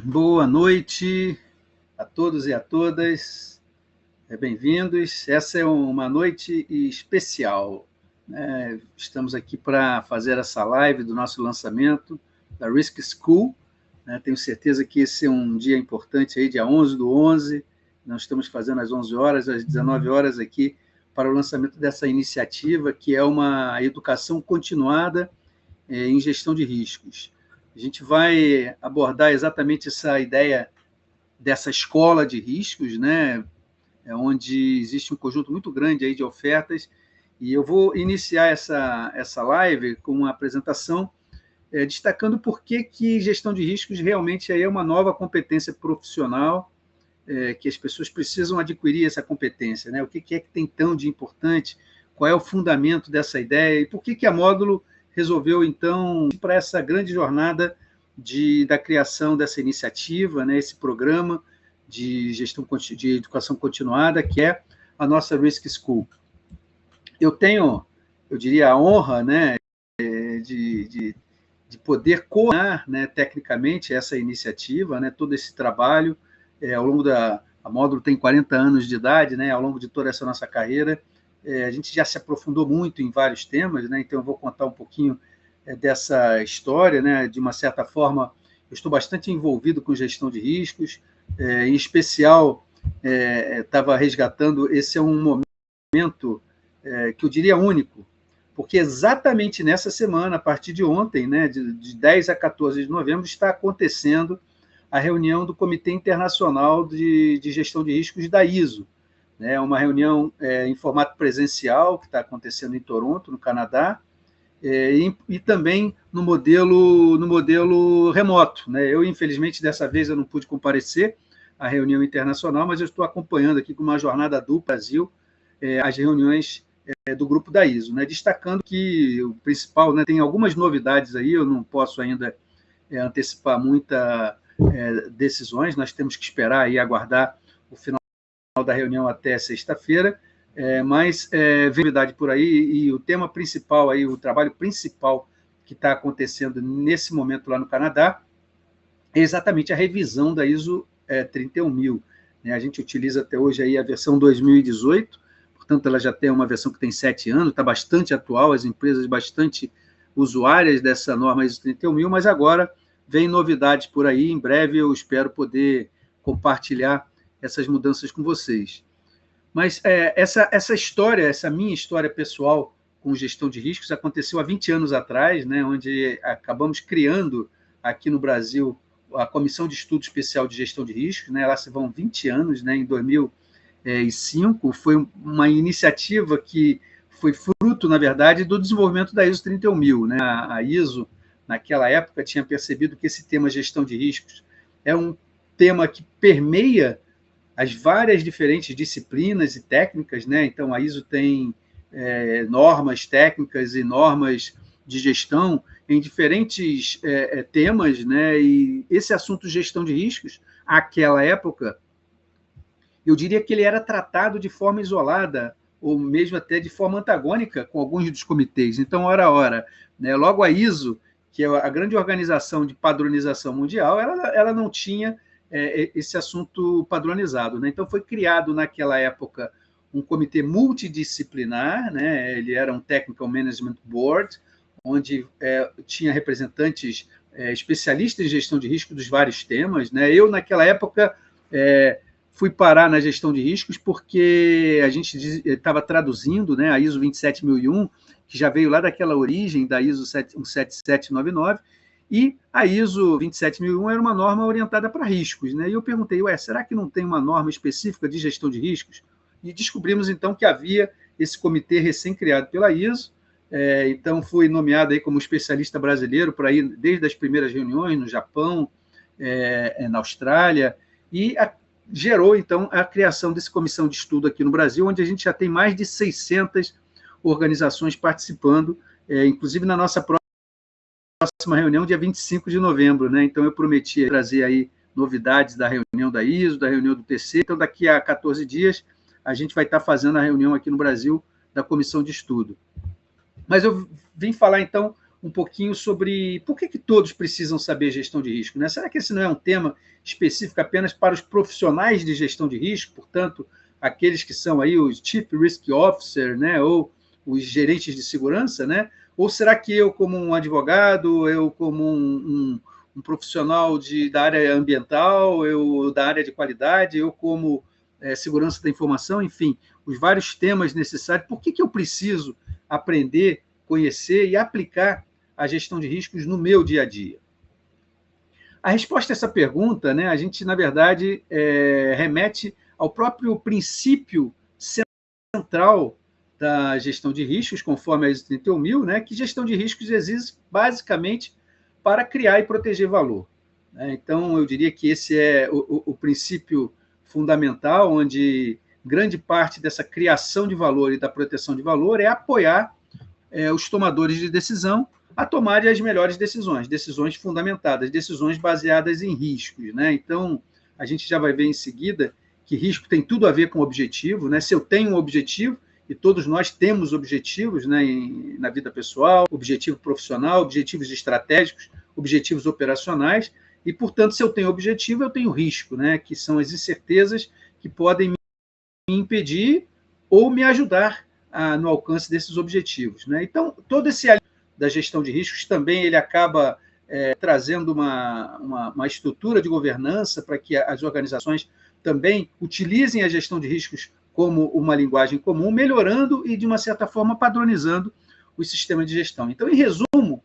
Boa noite a todos e a todas, bem-vindos. Essa é uma noite especial, né? Estamos aqui para fazer essa live do nosso lançamento da Risk School, né? Tenho certeza que esse é um dia importante, aí, dia 11/11, nós estamos fazendo às 11 horas, às 19 horas aqui, para o lançamento dessa iniciativa, que é uma educação continuada em gestão de riscos. A gente vai abordar exatamente essa ideia dessa escola de riscos, né, onde existe um conjunto muito grande aí de ofertas, e eu vou iniciar essa live com uma apresentação destacando por que gestão de riscos realmente aí é uma nova competência profissional, que as pessoas precisam adquirir essa competência, né? O que é que tem tão de importante, qual é o fundamento dessa ideia, e por que a Módulo resolveu, então, ir para essa grande jornada da criação dessa iniciativa, né, esse programa de gestão de educação continuada, que é a nossa Risk School. Eu tenho, eu diria, a honra, né, de poder coordenar, né, tecnicamente essa iniciativa, né, todo esse trabalho, ao longo a Módulo tem 40 anos de idade, né, ao longo de toda essa nossa carreira, a gente já se aprofundou muito em vários temas, né, então eu vou contar um pouquinho dessa história, né, de uma certa forma, eu estou bastante envolvido com gestão de riscos, em especial, estava resgatando, esse é um momento que eu diria único, porque exatamente nessa semana, a partir de ontem, né, de 10 a 14 de novembro, está acontecendo a reunião do Comitê Internacional de Gestão de Riscos da ISO, né, uma reunião em formato presencial, que está acontecendo em Toronto, no Canadá, e também no modelo remoto, né? Eu, infelizmente, dessa vez eu não pude comparecer à reunião internacional, mas eu estou acompanhando aqui com uma jornada do Brasil as reuniões do grupo da ISO, né? Destacando que o principal, né, tem algumas novidades aí, eu não posso ainda antecipar muitas decisões, nós temos que esperar e aguardar o final da reunião até sexta-feira, mas vem novidade por aí, e o tema principal, aí, o trabalho principal que está acontecendo nesse momento lá no Canadá é exatamente a revisão da ISO 31000. Né? A gente utiliza até hoje aí a versão 2018, portanto, ela já tem uma versão que tem 7 anos, está bastante atual, as empresas bastante usuárias dessa norma ISO 31000, mas agora vem novidades por aí, em breve eu espero poder compartilhar essas mudanças com vocês. Mas essa história, essa minha história pessoal com gestão de riscos aconteceu há 20 anos atrás, né, onde acabamos criando aqui no Brasil a Comissão de Estudo Especial de Gestão de Riscos, né, lá se vão 20 anos, né, em 2005, foi uma iniciativa que foi fruto, na verdade, do desenvolvimento da ISO 31000. Né? A ISO, naquela época, tinha percebido que esse tema gestão de riscos é um tema que permeia as várias diferentes disciplinas e técnicas, né? Então, a ISO tem normas técnicas e normas de gestão em diferentes temas, né? E esse assunto gestão de riscos, àquela época, eu diria que ele era tratado de forma isolada, ou mesmo até de forma antagônica com alguns dos comitês. Então, ora, né? Logo a ISO, que é a grande organização de padronização mundial, ela não tinha esse assunto padronizado. Né? Então, foi criado naquela época um comitê multidisciplinar, né? Ele era um Technical Management Board, onde tinha representantes especialistas em gestão de risco dos vários temas. Né? Eu, naquela época, fui parar na gestão de riscos porque a gente estava traduzindo, né, a ISO 27001, que já veio lá daquela origem da ISO 17799, e a ISO 27001 era uma norma orientada para riscos. Né? E eu perguntei, será que não tem uma norma específica de gestão de riscos? E descobrimos, então, que havia esse comitê recém-criado pela ISO, então fui nomeado aí como especialista brasileiro para ir desde as primeiras reuniões no Japão, na Austrália, e gerou, então, a criação dessa comissão de estudo aqui no Brasil, onde a gente já tem mais de 600 organizações participando, inclusive na nossa próxima reunião, dia 25 de novembro. Né? Então, eu prometi trazer aí novidades da reunião da ISO, da reunião do TC. Então, daqui a 14 dias, a gente vai estar fazendo a reunião aqui no Brasil da comissão de estudo. Mas eu vim falar, então, um pouquinho sobre por que todos precisam saber gestão de risco, né? Será que esse não é um tema específico apenas para os profissionais de gestão de risco, portanto, aqueles que são aí os Chief Risk Officer, né, ou os gerentes de segurança, né? Ou será que eu, como um advogado, eu, como um profissional da área ambiental, eu da área de qualidade, eu, como segurança da informação, enfim, os vários temas necessários, por que eu preciso aprender, conhecer e aplicar a gestão de riscos no meu dia a dia? A resposta a essa pergunta, né, a gente, na verdade, remete ao próprio princípio central da gestão de riscos, conforme a ISO 31000, né, que gestão de riscos existe basicamente para criar e proteger valor. Então, eu diria que esse é o princípio fundamental, onde grande parte dessa criação de valor e da proteção de valor é apoiar os tomadores de decisão a tomarem as melhores decisões, decisões fundamentadas, decisões baseadas em riscos, né? Então, a gente já vai ver em seguida que risco tem tudo a ver com objetivo, né? Se eu tenho um objetivo, e todos nós temos objetivos, né, na vida pessoal, objetivo profissional, objetivos estratégicos, objetivos operacionais, e, portanto, se eu tenho objetivo, eu tenho risco, né, que são as incertezas que podem me impedir ou me ajudar no alcance desses objetivos, né? Então, todo esse da gestão de riscos também ele acaba trazendo uma estrutura de governança para que as organizações também utilizem a gestão de riscos como uma linguagem comum, melhorando e, de uma certa forma, padronizando os sistemas de gestão. Então, em resumo,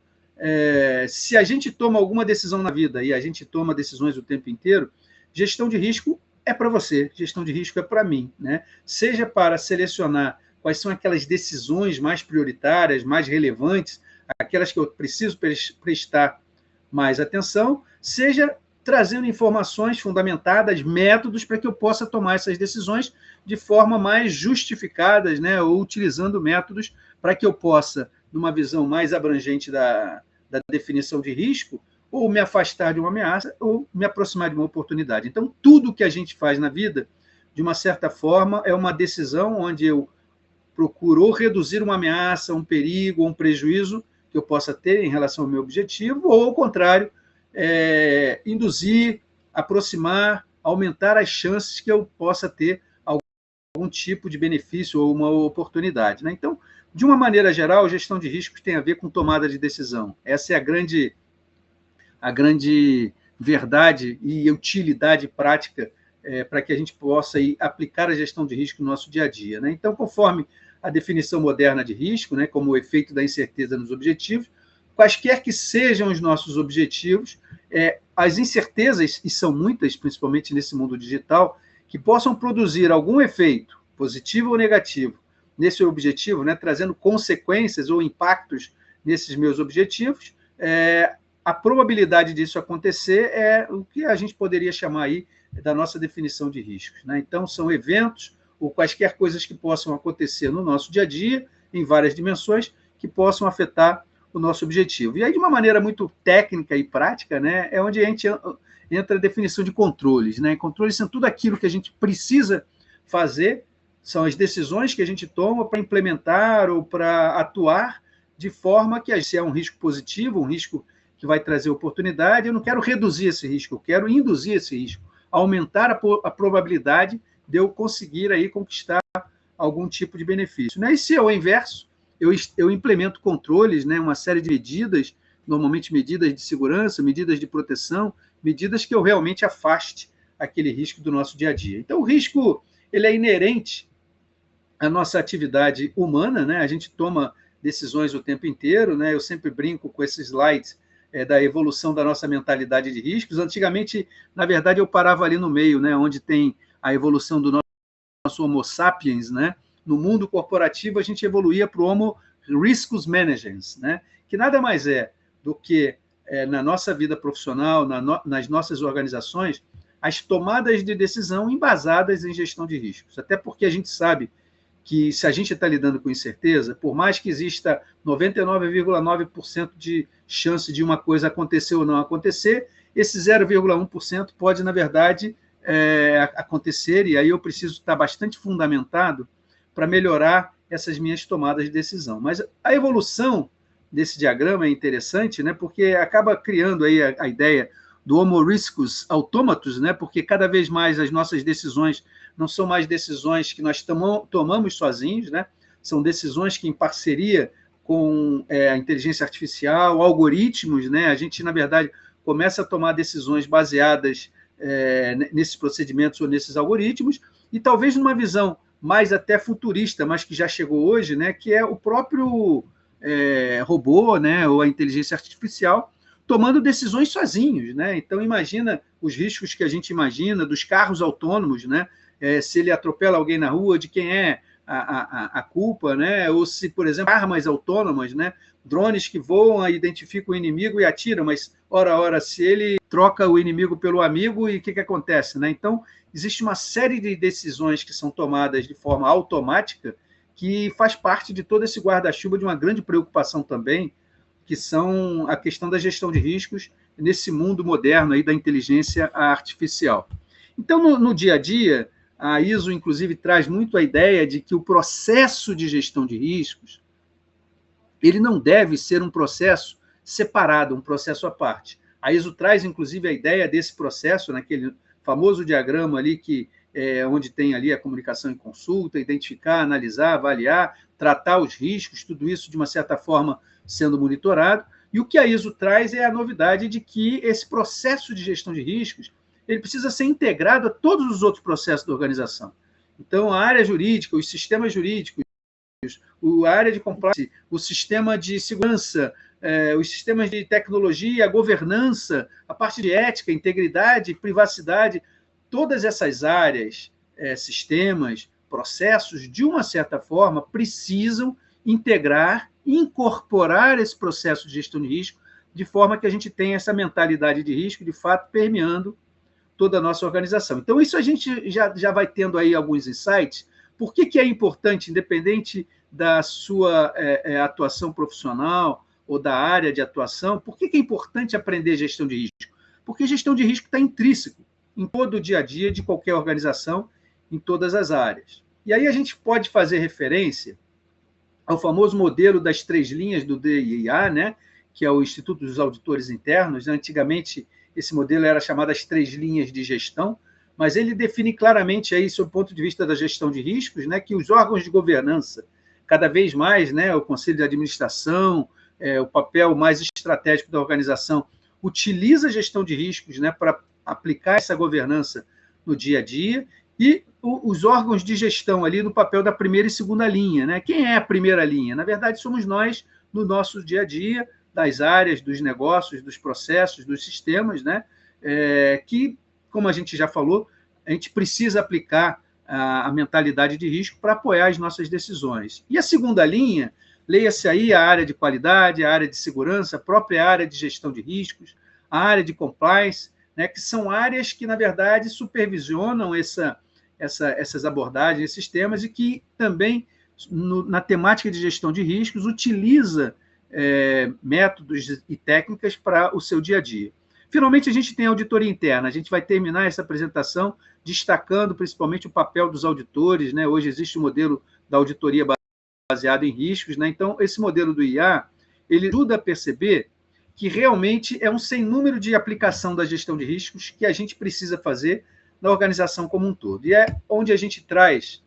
se a gente toma alguma decisão na vida, e a gente toma decisões o tempo inteiro, gestão de risco é para você, gestão de risco é para mim, né? Seja para selecionar quais são aquelas decisões mais prioritárias, mais relevantes, aquelas que eu preciso prestar mais atenção, seja trazendo informações fundamentadas, métodos para que eu possa tomar essas decisões de forma mais justificadas, né, ou utilizando métodos para que eu possa, numa visão mais abrangente da definição de risco, ou me afastar de uma ameaça, ou me aproximar de uma oportunidade. Então, tudo que a gente faz na vida, de uma certa forma, é uma decisão onde eu procuro ou reduzir uma ameaça, um perigo, ou um prejuízo que eu possa ter em relação ao meu objetivo, ou, ao contrário, induzir, aproximar, aumentar as chances que eu possa ter algum tipo de benefício ou uma oportunidade, né? Então, de uma maneira geral, gestão de riscos tem a ver com tomada de decisão. Essa é a grande verdade e utilidade prática para que a gente possa aplicar a gestão de risco no nosso dia a dia, né? Então, conforme a definição moderna de risco, né, como o efeito da incerteza nos objetivos, quaisquer que sejam os nossos objetivos, as incertezas, e são muitas, principalmente nesse mundo digital, que possam produzir algum efeito, positivo ou negativo, nesse objetivo, né, trazendo consequências ou impactos nesses meus objetivos, a probabilidade disso acontecer é o que a gente poderia chamar aí da nossa definição de riscos, né? Então, são eventos ou quaisquer coisas que possam acontecer no nosso dia a dia, em várias dimensões, que possam afetar o nosso objetivo. E aí, de uma maneira muito técnica e prática, né, é onde a gente entra a definição de controles, né? Controles são tudo aquilo que a gente precisa fazer, são as decisões que a gente toma para implementar ou para atuar de forma que, se é um risco positivo, um risco que vai trazer oportunidade, eu não quero reduzir esse risco, eu quero induzir esse risco, aumentar a probabilidade de eu conseguir aí conquistar algum tipo de benefício, né? E se é o inverso, eu implemento controles, né, uma série de medidas, normalmente medidas de segurança, medidas de proteção, medidas que eu realmente afaste aquele risco do nosso dia a dia. Então, o risco ele é inerente à nossa atividade humana, né? A gente toma decisões o tempo inteiro, né? Eu sempre brinco com esses slides da evolução da nossa mentalidade de riscos. Antigamente, na verdade, eu parava ali no meio, né, onde tem a evolução do nosso Homo sapiens, né? No mundo corporativo, a gente evoluía para o Homo riscus managers, né? Que nada mais é do que, na nossa vida profissional, nas nossas organizações, as tomadas de decisão embasadas em gestão de riscos. Até porque a gente sabe que, se a gente está lidando com incerteza, por mais que exista 99,9% de chance de uma coisa acontecer ou não acontecer, esse 0,1% pode, na verdade, acontecer, e aí eu preciso estar bastante fundamentado para melhorar essas minhas tomadas de decisão. Mas a evolução desse diagrama é interessante, né, porque acaba criando aí a ideia do homo riscus automatus, né, porque cada vez mais as nossas decisões não são mais decisões que nós tomamos sozinhos, né, são decisões que, em parceria com a inteligência artificial, algoritmos, né, a gente, na verdade, começa a tomar decisões baseadas nesses procedimentos ou nesses algoritmos, e talvez numa visão mais até futurista, mas que já chegou hoje, né, que é o próprio robô, né, ou a inteligência artificial, tomando decisões sozinhos, né? Então, imagina os riscos que a gente imagina dos carros autônomos, né? Se ele atropela alguém na rua, de quem é a culpa, né? Ou se, por exemplo, armas autônomas, né? Drones que voam, identificam o inimigo e atiram, mas, ora, se ele troca o inimigo pelo amigo, e o que acontece, né? Então, existe uma série de decisões que são tomadas de forma automática, que faz parte de todo esse guarda-chuva de uma grande preocupação também, que são a questão da gestão de riscos nesse mundo moderno aí da inteligência artificial. Então, no dia a dia, a ISO, inclusive, traz muito a ideia de que o processo de gestão de riscos ele não deve ser um processo separado, um processo à parte. A ISO traz, inclusive, a ideia desse processo, naquele famoso diagrama ali, onde tem ali a comunicação e consulta, identificar, analisar, avaliar, tratar os riscos, tudo isso, de uma certa forma, sendo monitorado. E o que a ISO traz é a novidade de que esse processo de gestão de riscos ele precisa ser integrado a todos os outros processos da organização. Então, a área jurídica, os sistemas jurídicos, a área de compliance, o sistema de segurança, os sistemas de tecnologia, a governança, a parte de ética, integridade, privacidade, todas essas áreas, sistemas, processos, de uma certa forma, precisam integrar, incorporar esse processo de gestão de risco, de forma que a gente tenha essa mentalidade de risco, de fato, permeando toda a nossa organização. Então, isso a gente já vai tendo aí alguns insights. Por que é importante, independente da sua atuação profissional ou da área de atuação, por que é importante aprender gestão de risco? Porque gestão de risco está intrínseco em todo o dia a dia de qualquer organização, em todas as áreas. E aí a gente pode fazer referência ao famoso modelo das 3 linhas do DIA, né, que é o Instituto dos Auditores Internos. Antigamente, esse modelo era chamado as 3 linhas de gestão, mas ele define claramente, aí, sob o ponto de vista da gestão de riscos, né, que os órgãos de governança, cada vez mais, né, o Conselho de Administração, o papel mais estratégico da organização, utiliza a gestão de riscos, né, para aplicar essa governança no dia a dia, e os órgãos de gestão ali no papel da primeira e segunda linha, né? Quem é a primeira linha? Na verdade, somos nós, no nosso dia a dia, das áreas, dos negócios, dos processos, dos sistemas, né? Que, como a gente já falou, a gente precisa aplicar a mentalidade de risco para apoiar as nossas decisões. E a segunda linha, leia-se aí a área de qualidade, a área de segurança, a própria área de gestão de riscos, a área de compliance, né? Que são áreas que, na verdade, supervisionam essas abordagens, esses temas, e que também, na temática de gestão de riscos, utiliza métodos e técnicas para o seu dia a dia. Finalmente, a gente tem a auditoria interna. A gente vai terminar essa apresentação destacando principalmente o papel dos auditores, né? Hoje existe o modelo da auditoria baseado em riscos, né? Então, esse modelo do IA, ele ajuda a perceber que realmente é um sem número de aplicação da gestão de riscos que a gente precisa fazer na organização como um todo. E é onde a gente traz,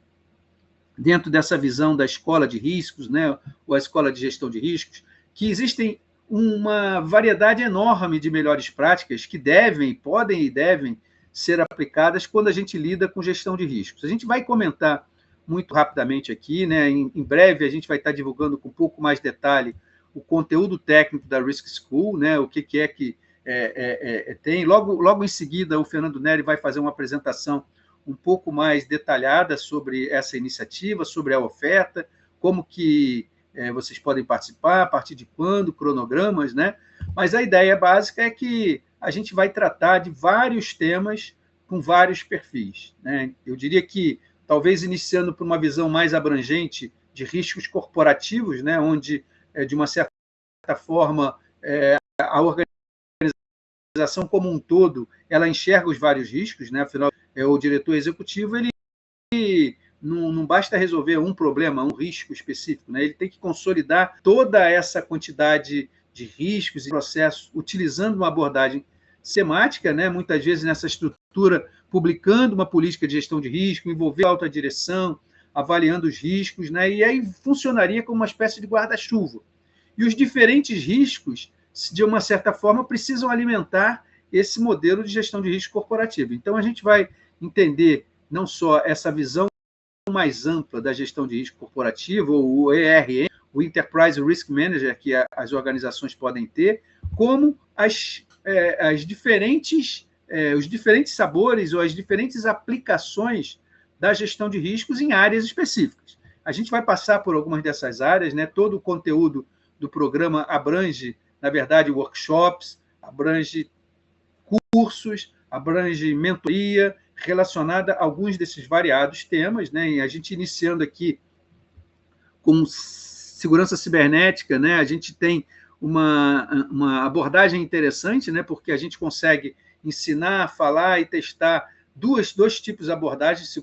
dentro dessa visão da escola de riscos, né, ou a escola de gestão de riscos, que existem uma variedade enorme de melhores práticas que podem e devem ser aplicadas quando a gente lida com gestão de riscos. A gente vai comentar muito rapidamente aqui, né? Em breve a gente vai estar divulgando com um pouco mais detalhe o conteúdo técnico da Risk School, né? O que tem. Logo em seguida, o Fernando Neri vai fazer uma apresentação um pouco mais detalhada sobre essa iniciativa, sobre a oferta, como que vocês podem participar, a partir de quando, cronogramas, né? Mas a ideia básica é que a gente vai tratar de vários temas com vários perfis, né? Eu diria que, talvez iniciando por uma visão mais abrangente de riscos corporativos, né? Onde, de uma certa forma, a organização como um todo, ela enxerga os vários riscos, né? Afinal, o diretor executivo, ele não basta resolver um problema, um risco específico, né? Ele tem que consolidar toda essa quantidade de riscos e processos, utilizando uma abordagem sistemática, né? Muitas vezes nessa estrutura, publicando uma política de gestão de risco, envolver a alta direção, avaliando os riscos, né? E aí funcionaria como uma espécie de guarda-chuva. E os diferentes riscos, de uma certa forma, precisam alimentar esse modelo de gestão de risco corporativo. Então, a gente vai entender não só essa visão mais ampla da gestão de risco corporativo, ou o ERM, o Enterprise Risk Manager, que as organizações podem ter, como os diferentes sabores ou as diferentes aplicações da gestão de riscos em áreas específicas. A gente vai passar por algumas dessas áreas, né? Todo o conteúdo do programa abrange, na verdade, workshops, abrange cursos, abrange mentoria relacionada a alguns desses variados temas, né? E a gente iniciando aqui com segurança cibernética, né? A gente tem uma abordagem interessante, né? Porque a gente consegue ensinar, falar e testar dois tipos de abordagens,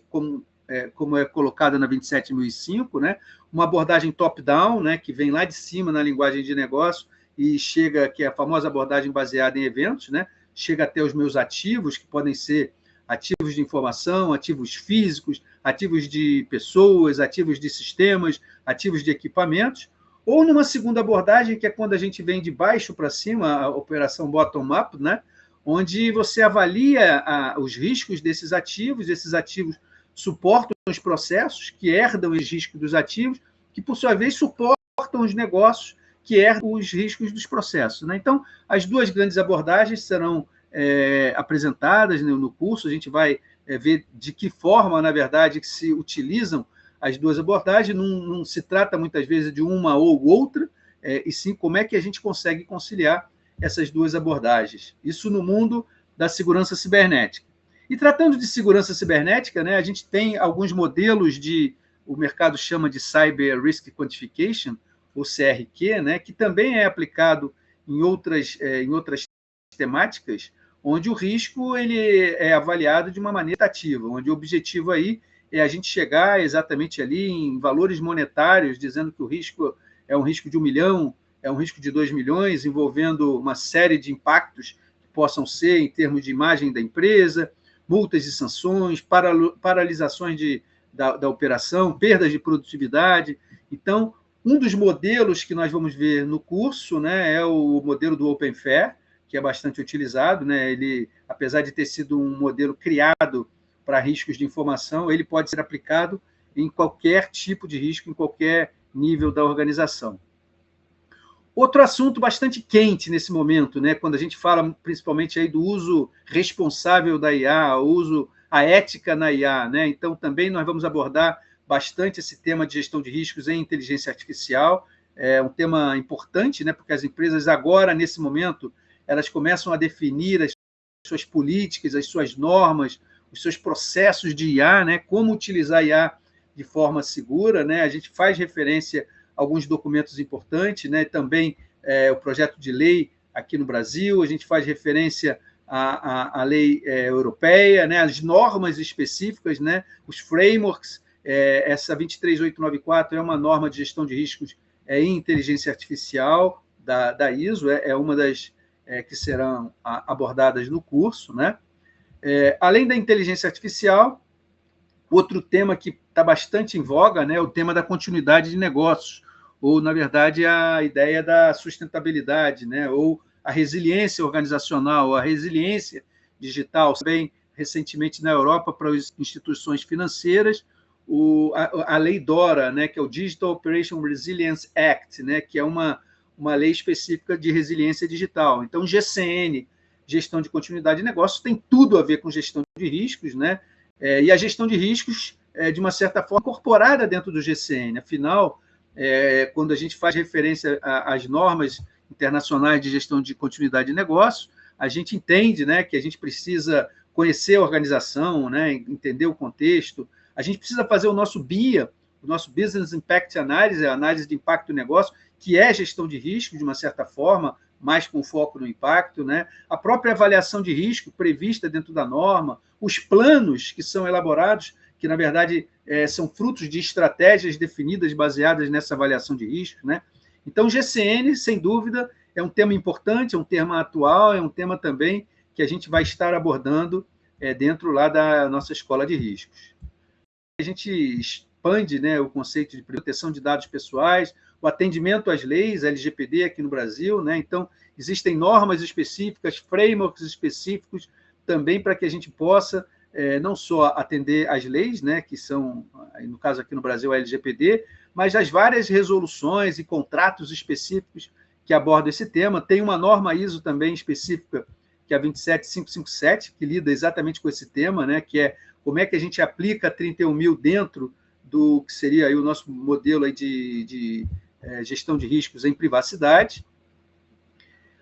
como é colocada na 27005, né? Uma abordagem top-down, né? Que vem lá de cima na linguagem de negócio e chega, que é a famosa abordagem baseada em eventos, né? Chega até os meus ativos, que podem ser ativos de informação, ativos físicos, ativos de pessoas, ativos de sistemas, ativos de equipamentos, ou numa segunda abordagem, que é quando a gente vem de baixo para cima, a operação bottom-up, né? Onde você avalia os riscos desses ativos, esses ativos suportam os processos que herdam os riscos dos ativos, que, por sua vez, suportam os negócios que herdam os riscos dos processos, né? Então, as duas grandes abordagens serão apresentadas no curso. A gente vai ver de que forma, na verdade, que se utilizam as duas abordagens. Não se trata, muitas vezes, de uma ou outra, e sim como é que a gente consegue conciliar essas duas abordagens. Isso no mundo da segurança cibernética. E tratando de segurança cibernética, né, a gente tem alguns modelos o mercado chama de Cyber Risk Quantification, ou CRQ, né, que também é aplicado em outras temáticas, onde o risco ele é avaliado de uma maneira ativa, onde o objetivo aí é a gente chegar exatamente ali em valores monetários, dizendo que o risco é um risco de 1 milhão, é um risco de 2 milhões, envolvendo uma série de impactos que possam ser em termos de imagem da empresa, multas e sanções, paralisações da operação, perdas de produtividade. Então, um dos modelos que nós vamos ver no curso, né, é o modelo do OpenFair, que é bastante utilizado, né? Ele, apesar de ter sido um modelo criado para riscos de informação, ele pode ser aplicado em qualquer tipo de risco, em qualquer nível da organização. Outro assunto bastante quente nesse momento, né? Quando a gente fala principalmente aí do uso responsável da IA, a ética na IA, né? Então, também nós vamos abordar bastante esse tema de gestão de riscos em inteligência artificial. É um tema importante, né? Porque as empresas agora, nesse momento, elas começam a definir as suas políticas, as suas normas, os seus processos de IA, né? Como utilizar IA de forma segura, né? A gente faz referência a alguns documentos importantes, né? Também o projeto de lei aqui no Brasil, a gente faz referência à lei europeia, né? As normas específicas, né? Os frameworks. Essa 23894 é uma norma de gestão de riscos em inteligência artificial da ISO, é uma das que serão abordadas no curso, né? Além da inteligência artificial, outro tema que está bastante em voga, né, é o tema da continuidade de negócios, ou, na verdade, a ideia da sustentabilidade, né, ou a resiliência organizacional, a resiliência digital. Também, recentemente, na Europa, para as instituições financeiras, a lei DORA, né, que é o Digital Operation Resilience Act, né, que é uma lei específica de resiliência digital. Então, GCN, gestão de continuidade de negócios, tem tudo a ver com gestão de riscos, né? E a gestão de riscos, de uma certa forma, incorporada dentro do GCN. Afinal, quando a gente faz referência às normas internacionais de gestão de continuidade de negócios, a gente entende, né, que a gente precisa conhecer a organização, né, entender o contexto, a gente precisa fazer o nosso BIA, o nosso Business Impact Analysis, a análise de impacto do negócio, que é gestão de risco, de uma certa forma, mais com foco no impacto, né? A própria avaliação de risco prevista dentro da norma, os planos que são elaborados, que, na verdade, são frutos de estratégias definidas baseadas nessa avaliação de risco, né? Então, GCN, sem dúvida, é um tema importante, é um tema atual, é um tema também que a gente vai estar abordando dentro lá da nossa escola de riscos. A gente expande, né, o conceito de proteção de dados pessoais, o atendimento às leis LGPD aqui no Brasil, né? Então, existem normas específicas, frameworks específicos também para que a gente possa não só atender às leis, né, que são, no caso aqui no Brasil, a LGPD, mas as várias resoluções e contratos específicos que abordam esse tema. Tem uma norma ISO também específica, que é a 27557, que lida exatamente com esse tema, né, que é como é que a gente aplica a 31.000 dentro do que seria aí o nosso modelo aí de gestão de riscos em privacidade.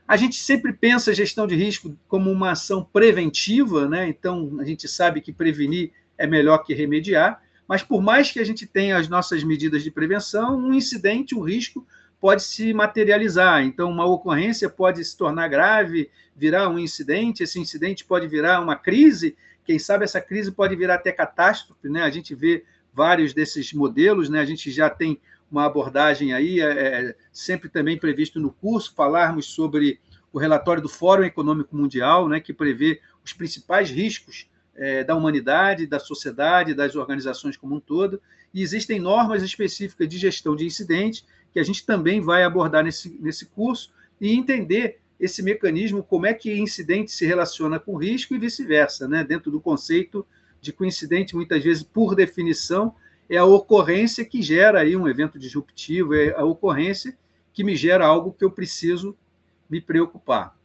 A gente sempre pensa a gestão de risco como uma ação preventiva, né? Então, a gente sabe que prevenir é melhor que remediar, mas por mais que a gente tenha as nossas medidas de prevenção, um incidente, um risco, pode se materializar. Então, uma ocorrência pode se tornar grave, virar um incidente, esse incidente pode virar uma crise, quem sabe essa crise pode virar até catástrofe, né? A gente vê vários desses modelos, né? A gente já tem uma abordagem aí, sempre também previsto no curso, falarmos sobre o relatório do Fórum Econômico Mundial, né, que prevê os principais riscos da humanidade, da sociedade, das organizações como um todo, e existem normas específicas de gestão de incidentes que a gente também vai abordar nesse curso e entender esse mecanismo, como é que incidente se relaciona com risco e vice-versa, né, dentro do conceito de que o incidente, muitas vezes, por definição, é a ocorrência que gera aí um evento disruptivo, é a ocorrência que me gera algo que eu preciso me preocupar.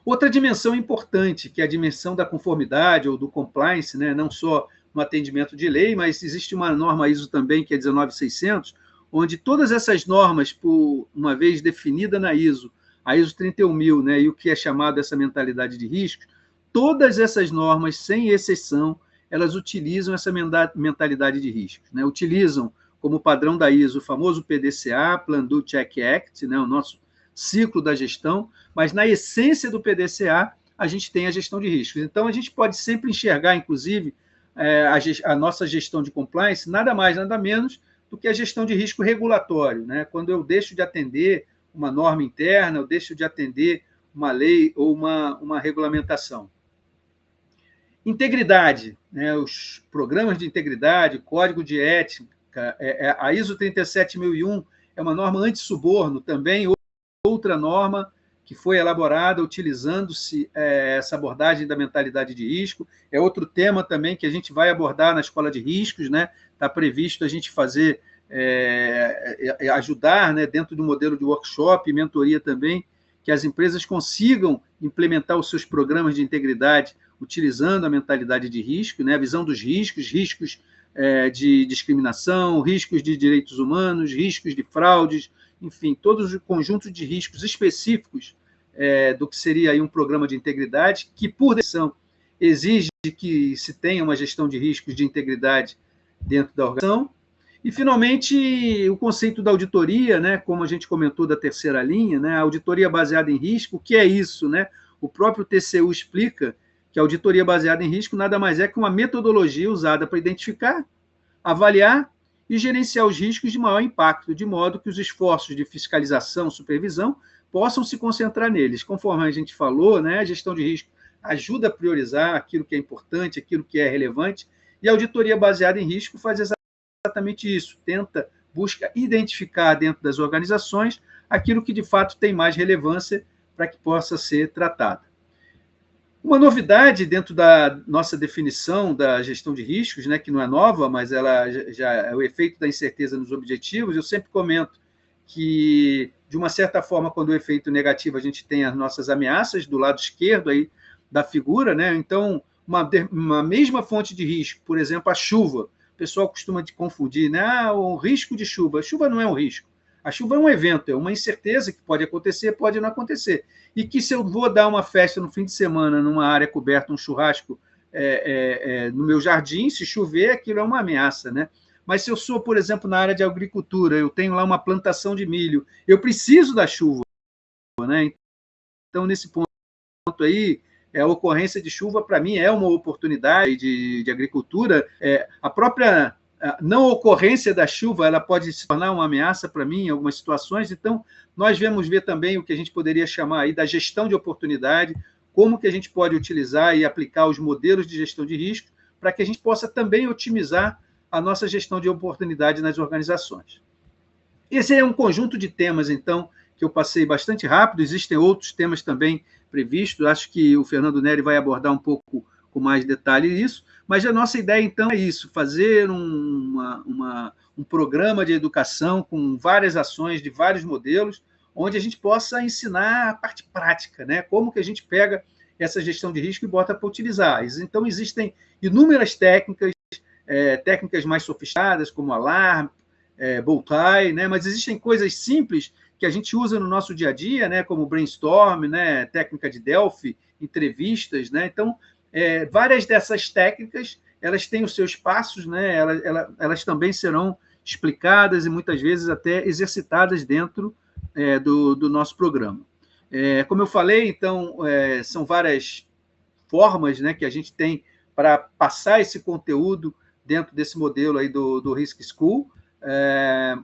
Outra dimensão importante, que é a dimensão da conformidade ou do compliance, né? Não só no atendimento de lei, mas existe uma norma ISO também, que é 19600, onde todas essas normas, por uma vez definida na ISO, a ISO 31000, né? E o que é chamado essa mentalidade de risco, todas essas normas, sem exceção, elas utilizam essa mentalidade de riscos, né? Utilizam como padrão da ISO o famoso PDCA, Plan, Do, Check, Act, né? O nosso ciclo da gestão, mas na essência do PDCA a gente tem a gestão de riscos. Então, a gente pode sempre enxergar, inclusive, a nossa gestão de compliance nada mais, nada menos do que a gestão de risco regulatório, né? Quando eu deixo de atender uma norma interna, eu deixo de atender uma lei ou uma regulamentação. Integridade, né? Os programas de integridade, código de ética, a ISO 37001 é uma norma anti-suborno também, outra norma que foi elaborada utilizando-se essa abordagem da mentalidade de risco. É outro tema também que a gente vai abordar na escola de riscos, né? Está previsto a gente fazer, ajudar, né, dentro do modelo de workshop, mentoria também, que as empresas consigam implementar os seus programas de integridade utilizando a mentalidade de risco, né, a visão dos riscos de discriminação, riscos de direitos humanos, riscos de fraudes, enfim, todos os conjuntos de riscos específicos do que seria aí um programa de integridade, que, por definição, exige que se tenha uma gestão de riscos de integridade dentro da organização. E, finalmente, o conceito da auditoria, né, como a gente comentou da terceira linha, né, a auditoria baseada em risco, o que é isso? Né? O próprio TCU explica que a auditoria baseada em risco nada mais é que uma metodologia usada para identificar, avaliar e gerenciar os riscos de maior impacto, de modo que os esforços de fiscalização, supervisão, possam se concentrar neles. Conforme a gente falou, né, a gestão de risco ajuda a priorizar aquilo que é importante, aquilo que é relevante, e a auditoria baseada em risco faz exatamente isso, busca identificar dentro das organizações aquilo que de fato tem mais relevância para que possa ser tratado. Uma novidade dentro da nossa definição da gestão de riscos, né, que não é nova, mas ela já é o efeito da incerteza nos objetivos, eu sempre comento que, de uma certa forma, quando o efeito negativo, a gente tem as nossas ameaças do lado esquerdo aí da figura, né? Então, uma mesma fonte de risco, por exemplo, a chuva, o pessoal costuma confundir, né? O risco de chuva. A chuva não é um risco. A chuva é um evento, é uma incerteza que pode acontecer, pode não acontecer. E que se eu vou dar uma festa no fim de semana numa área coberta, um churrasco no meu jardim, se chover, aquilo é uma ameaça, né? Mas se eu sou, por exemplo, na área de agricultura, eu tenho lá uma plantação de milho, eu preciso da chuva, né? Então, nesse ponto aí, a ocorrência de chuva, para mim, é uma oportunidade de agricultura. A própria não ocorrência da chuva, ela pode se tornar uma ameaça para mim em algumas situações. Então, nós vamos ver também o que a gente poderia chamar aí da gestão de oportunidade, como que a gente pode utilizar e aplicar os modelos de gestão de risco para que a gente possa também otimizar a nossa gestão de oportunidade nas organizações. Esse é um conjunto de temas, então, que eu passei bastante rápido. Existem outros temas também previstos. Acho que o Fernando Neri vai abordar um pouco com mais detalhe isso, mas a nossa ideia, então, é isso, fazer um programa de educação com várias ações de vários modelos, onde a gente possa ensinar a parte prática, né? Como que a gente pega essa gestão de risco e bota para utilizar. Então, existem inúmeras técnicas, técnicas mais sofisticadas, como alarme, bullseye, né? Mas existem coisas simples que a gente usa no nosso dia a dia, né? Como brainstorm, né? Técnica de Delphi, entrevistas, né? Então, várias dessas técnicas, elas têm os seus passos, né? Elas também serão explicadas e muitas vezes até exercitadas dentro do nosso programa. Como eu falei, então, são várias formas, né, que a gente tem para passar esse conteúdo dentro desse modelo aí do Risk School.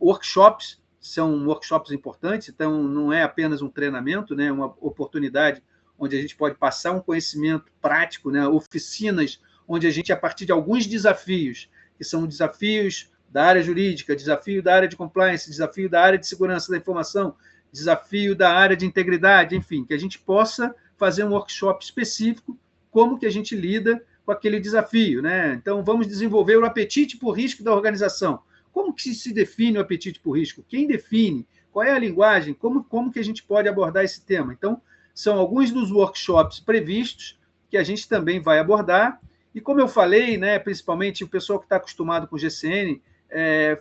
Workshops são workshops importantes, então não é apenas um treinamento, né, uma oportunidade onde a gente pode passar um conhecimento prático, né, oficinas onde a gente, a partir de alguns desafios, que são desafios da área jurídica, desafio da área de compliance, desafio da área de segurança da informação, desafio da área de integridade, enfim, que a gente possa fazer um workshop específico, como que a gente lida com aquele desafio, né? Então, vamos desenvolver o apetite por risco da organização. Como que se define o apetite por risco? Quem define? Qual é a linguagem? Como que a gente pode abordar esse tema? Então, são alguns dos workshops previstos que a gente também vai abordar. E como eu falei, né, principalmente o pessoal que está acostumado com o GCN,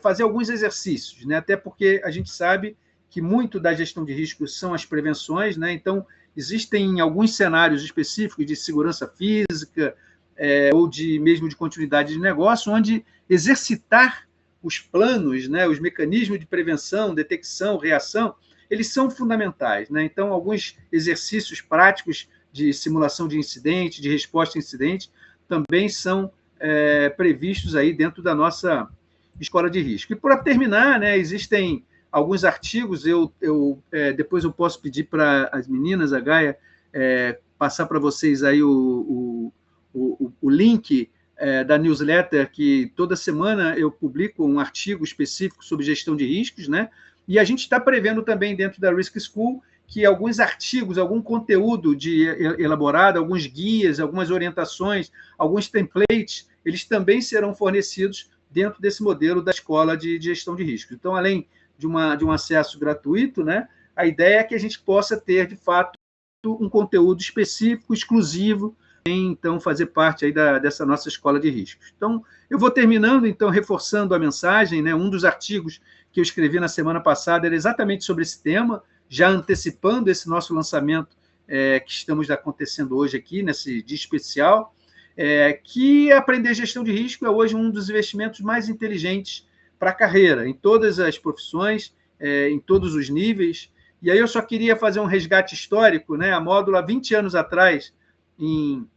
fazer alguns exercícios, né? Até porque a gente sabe que muito da gestão de riscos são as prevenções, né? Então, existem alguns cenários específicos de segurança física ou mesmo de continuidade de negócio, onde exercitar os planos, né, os mecanismos de prevenção, detecção, reação, eles são fundamentais, né? Então, alguns exercícios práticos de simulação de incidente, de resposta a incidente, também são previstos aí dentro da nossa escola de risco. E, para terminar, né, existem alguns artigos, depois eu posso pedir para as meninas, a Gaia, passar para vocês aí o link da newsletter, que toda semana eu publico um artigo específico sobre gestão de riscos, né? E a gente está prevendo também dentro da Risk School que alguns artigos, algum conteúdo elaborado, alguns guias, algumas orientações, alguns templates, eles também serão fornecidos dentro desse modelo da escola de gestão de riscos. Então, além de um acesso gratuito, né, a ideia é que a gente possa ter, de fato, um conteúdo específico, exclusivo, então fazer parte aí dessa nossa escola de riscos. Então, eu vou terminando, então, reforçando a mensagem, né? Um dos artigos que eu escrevi na semana passada era exatamente sobre esse tema, já antecipando esse nosso lançamento que estamos acontecendo hoje aqui, nesse dia especial, que aprender gestão de risco é hoje um dos investimentos mais inteligentes para a carreira, em todas as profissões, em todos os níveis. E aí eu só queria fazer um resgate histórico, né? A Módulo, há 20 anos atrás, em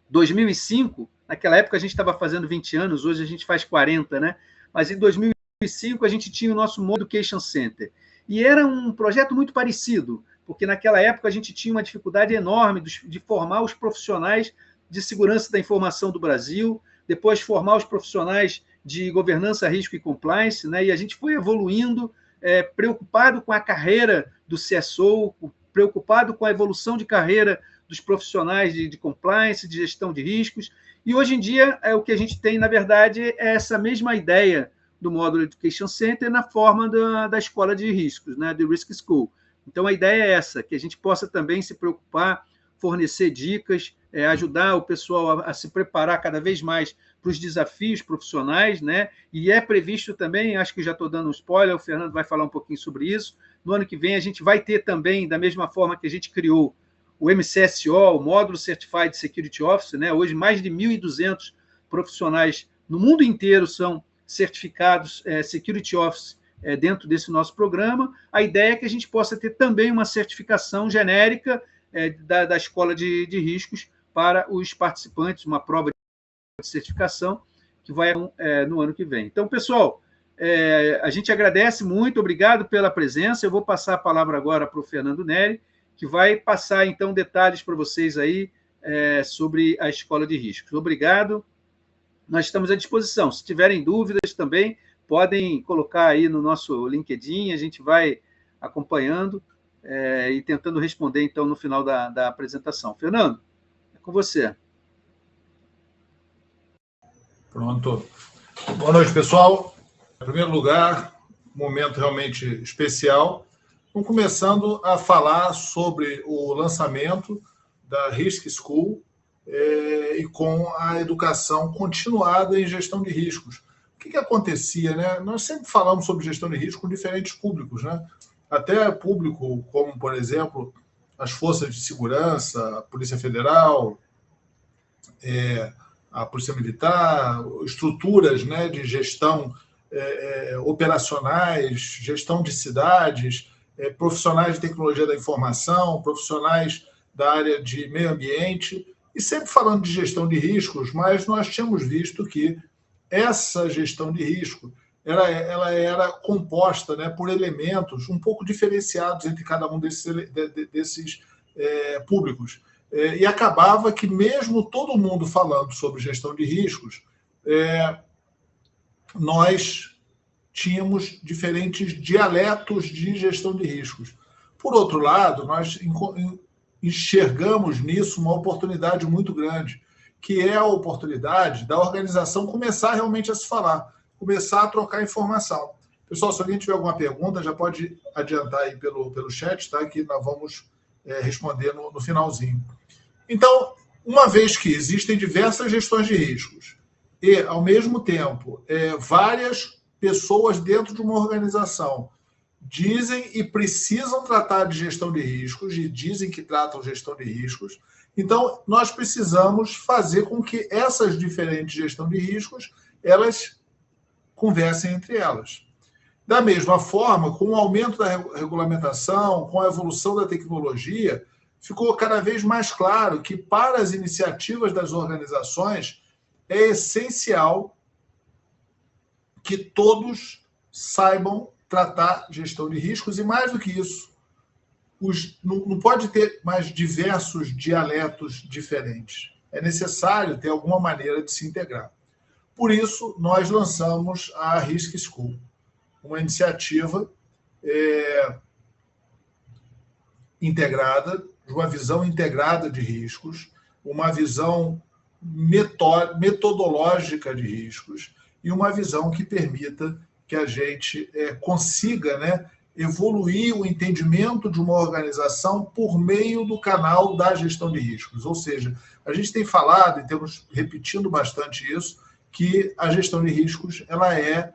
2005, naquela época a gente estava fazendo 20 anos, hoje a gente faz 40, né? Mas em 2005 a gente tinha o nosso Model Education Center. E era um projeto muito parecido, porque naquela época a gente tinha uma dificuldade enorme de formar os profissionais de segurança da informação do Brasil, depois formar os profissionais de governança, risco e compliance, né? E a gente foi evoluindo, preocupado com a carreira do CSO, preocupado com a evolução de carreira dos profissionais de compliance, de gestão de riscos, e hoje em dia o que a gente tem, na verdade, é essa mesma ideia do Model Education Center na forma da escola de riscos, né, do Risk School. Então, a ideia é essa, que a gente possa também se preocupar, fornecer dicas, ajudar o pessoal a se preparar cada vez mais para os desafios profissionais, né? E é previsto também, acho que já estou dando um spoiler, o Fernando vai falar um pouquinho sobre isso, no ano que vem a gente vai ter também, da mesma forma que a gente criou o MCSO, o Módulo Certified Security Officer, né? Hoje mais de 1.200 profissionais no mundo inteiro são certificados Security Officer dentro desse nosso programa. A ideia é que a gente possa ter também uma certificação genérica da escola de riscos para os participantes, uma prova de certificação que vai no ano que vem. Então, pessoal, a gente agradece muito, obrigado pela presença. Eu vou passar a palavra agora para o Fernando Neri, que vai passar, então, detalhes para vocês aí sobre a escola de riscos. Obrigado. Nós estamos à disposição. Se tiverem dúvidas também, podem colocar aí no nosso LinkedIn, a gente vai acompanhando e tentando responder, então, no final da apresentação. Fernando, é com você. Pronto. Boa noite, pessoal. Em primeiro lugar, um momento realmente especial. Vamos começando a falar sobre o lançamento da Risk School e com a educação continuada em gestão de riscos. O que acontecia, né? Nós sempre falamos sobre gestão de risco com diferentes públicos, né? Até público como, por exemplo, as forças de segurança, a Polícia Federal, a Polícia Militar, estruturas, né, de gestão operacionais, gestão de cidades, profissionais de tecnologia da informação, profissionais da área de meio ambiente, e sempre falando de gestão de riscos, mas nós tínhamos visto que essa gestão de risco ela era composta, né, por elementos um pouco diferenciados entre cada um desses públicos. E acabava que, mesmo todo mundo falando sobre gestão de riscos, nós tínhamos diferentes dialetos de gestão de riscos. Por outro lado, nós enxergamos nisso uma oportunidade muito grande, que é a oportunidade da organização começar realmente a se falar, começar a trocar informação. Pessoal, se alguém tiver alguma pergunta, já pode adiantar aí pelo chat, tá? Que nós vamos responder no finalzinho. Então, uma vez que existem diversas gestões de riscos e, ao mesmo tempo, várias pessoas dentro de uma organização dizem e precisam tratar de gestão de riscos e dizem que tratam gestão de riscos, então nós precisamos fazer com que essas diferentes gestões de riscos elas conversem entre elas. Da mesma forma, com o aumento da regulamentação, com a evolução da tecnologia, ficou cada vez mais claro que, para as iniciativas das organizações, é essencial que todos saibam tratar gestão de riscos e, mais do que isso, não pode ter mais diversos dialetos diferentes. É necessário ter alguma maneira de se integrar. Por isso, nós lançamos a Risk School, uma iniciativa integrada, uma visão integrada de riscos, uma visão metodológica de riscos e uma visão que permita que a gente consiga, né, evoluir o entendimento de uma organização por meio do canal da gestão de riscos. Ou seja, a gente tem falado, e temos repetindo bastante isso, que a gestão de riscos ela é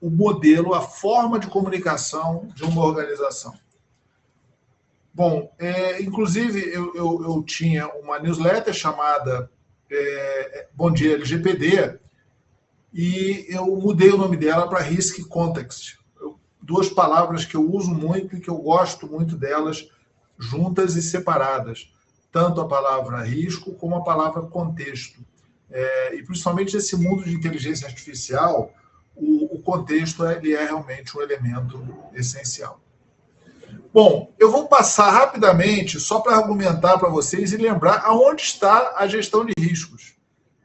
o modelo, a forma de comunicação de uma organização. Bom, inclusive eu tinha uma newsletter chamada Bom Dia LGPD e eu mudei o nome dela para Risk Context. Duas palavras que eu uso muito e que eu gosto muito delas, juntas e separadas. Tanto a palavra risco como a palavra contexto. E principalmente nesse mundo de inteligência artificial, o contexto ele é realmente um elemento essencial. Bom, eu vou passar rapidamente só para argumentar para vocês e lembrar aonde está a gestão de riscos.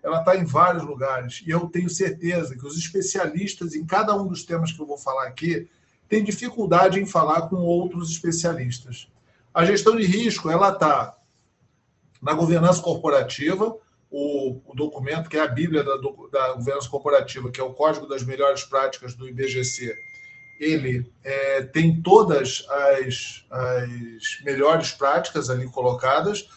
Ela está em vários lugares e eu tenho certeza que os especialistas em cada um dos temas que eu vou falar aqui têm dificuldade em falar com outros especialistas. A gestão de risco ela está na governança corporativa, o documento que é a Bíblia da governança corporativa, que é o Código das Melhores Práticas do IBGC, ele tem todas as melhores práticas ali colocadas.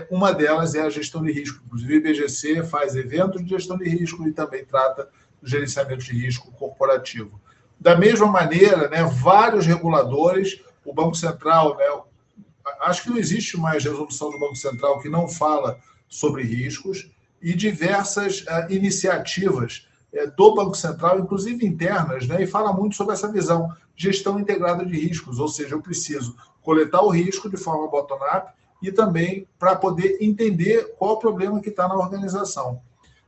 Uma delas é a gestão de risco. Inclusive, o IBGC faz eventos de gestão de risco e também trata do gerenciamento de risco corporativo. Da mesma maneira, né, vários reguladores, o Banco Central, né, acho que não existe mais resolução do Banco Central que não fala sobre riscos, e diversas iniciativas do Banco Central, inclusive internas, né, e fala muito sobre essa visão, gestão integrada de riscos, ou seja, eu preciso coletar o risco de forma bottom-up e também para poder entender qual o problema que está na organização.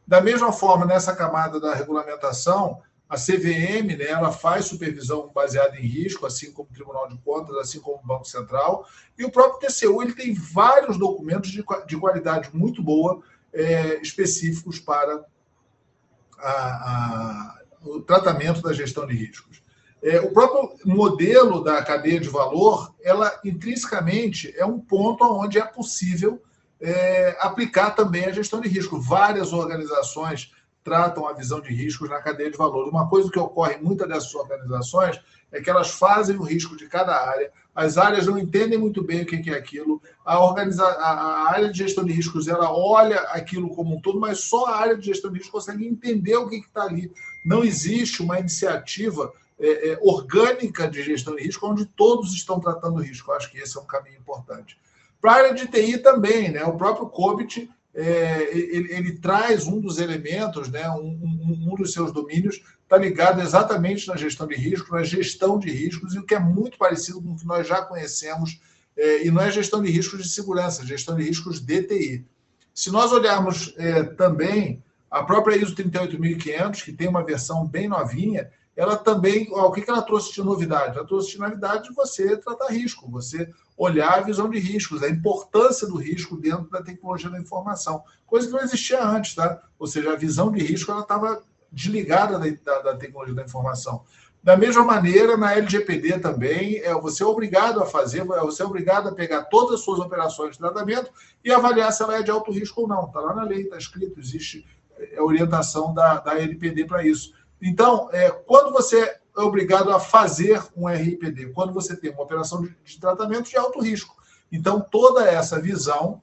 Da mesma forma, nessa camada da regulamentação, a CVM, né, ela faz supervisão baseada em risco, assim como o Tribunal de Contas, assim como o Banco Central, e o próprio TCU ele tem vários documentos de qualidade muito boa, específicos para o tratamento da gestão de riscos. O próprio modelo da cadeia de valor, ela intrinsecamente é um ponto onde é possível aplicar também a gestão de risco. Várias organizações tratam a visão de riscos na cadeia de valor. Uma coisa que ocorre em muitas dessas organizações é que elas fazem o risco de cada área, as áreas não entendem muito bem o que é aquilo, a área de gestão de riscos ela olha aquilo como um todo, mas só a área de gestão de riscos consegue entender o que está ali. Não existe uma iniciativa orgânica de gestão de risco onde todos estão tratando o risco. Eu acho que esse é um caminho importante. Para a área de TI também, né? O próprio COBIT ele traz um dos elementos, né? um dos seus domínios está ligado exatamente na gestão de risco, na gestão de riscos, e o que é muito parecido com o que nós já conhecemos, e não é gestão de riscos de segurança, é gestão de riscos de TI. Se nós olharmos também a própria ISO 38500, que tem uma versão bem novinha, ela também, o que ela trouxe de novidade? Ela trouxe de novidade de você tratar risco, você olhar a visão de riscos, a importância do risco dentro da tecnologia da informação, coisa que não existia antes, tá? Ou seja, a visão de risco ela estava desligada da tecnologia da informação. Da mesma maneira, na LGPD também, você é obrigado a fazer, você é obrigado a pegar todas as suas operações de tratamento e avaliar se ela é de alto risco ou não. Está lá na lei, está escrito, existe a orientação da LGPD para isso. Então, quando você é obrigado a fazer um RIPD, quando você tem uma operação de tratamento de alto risco. Então, toda essa visão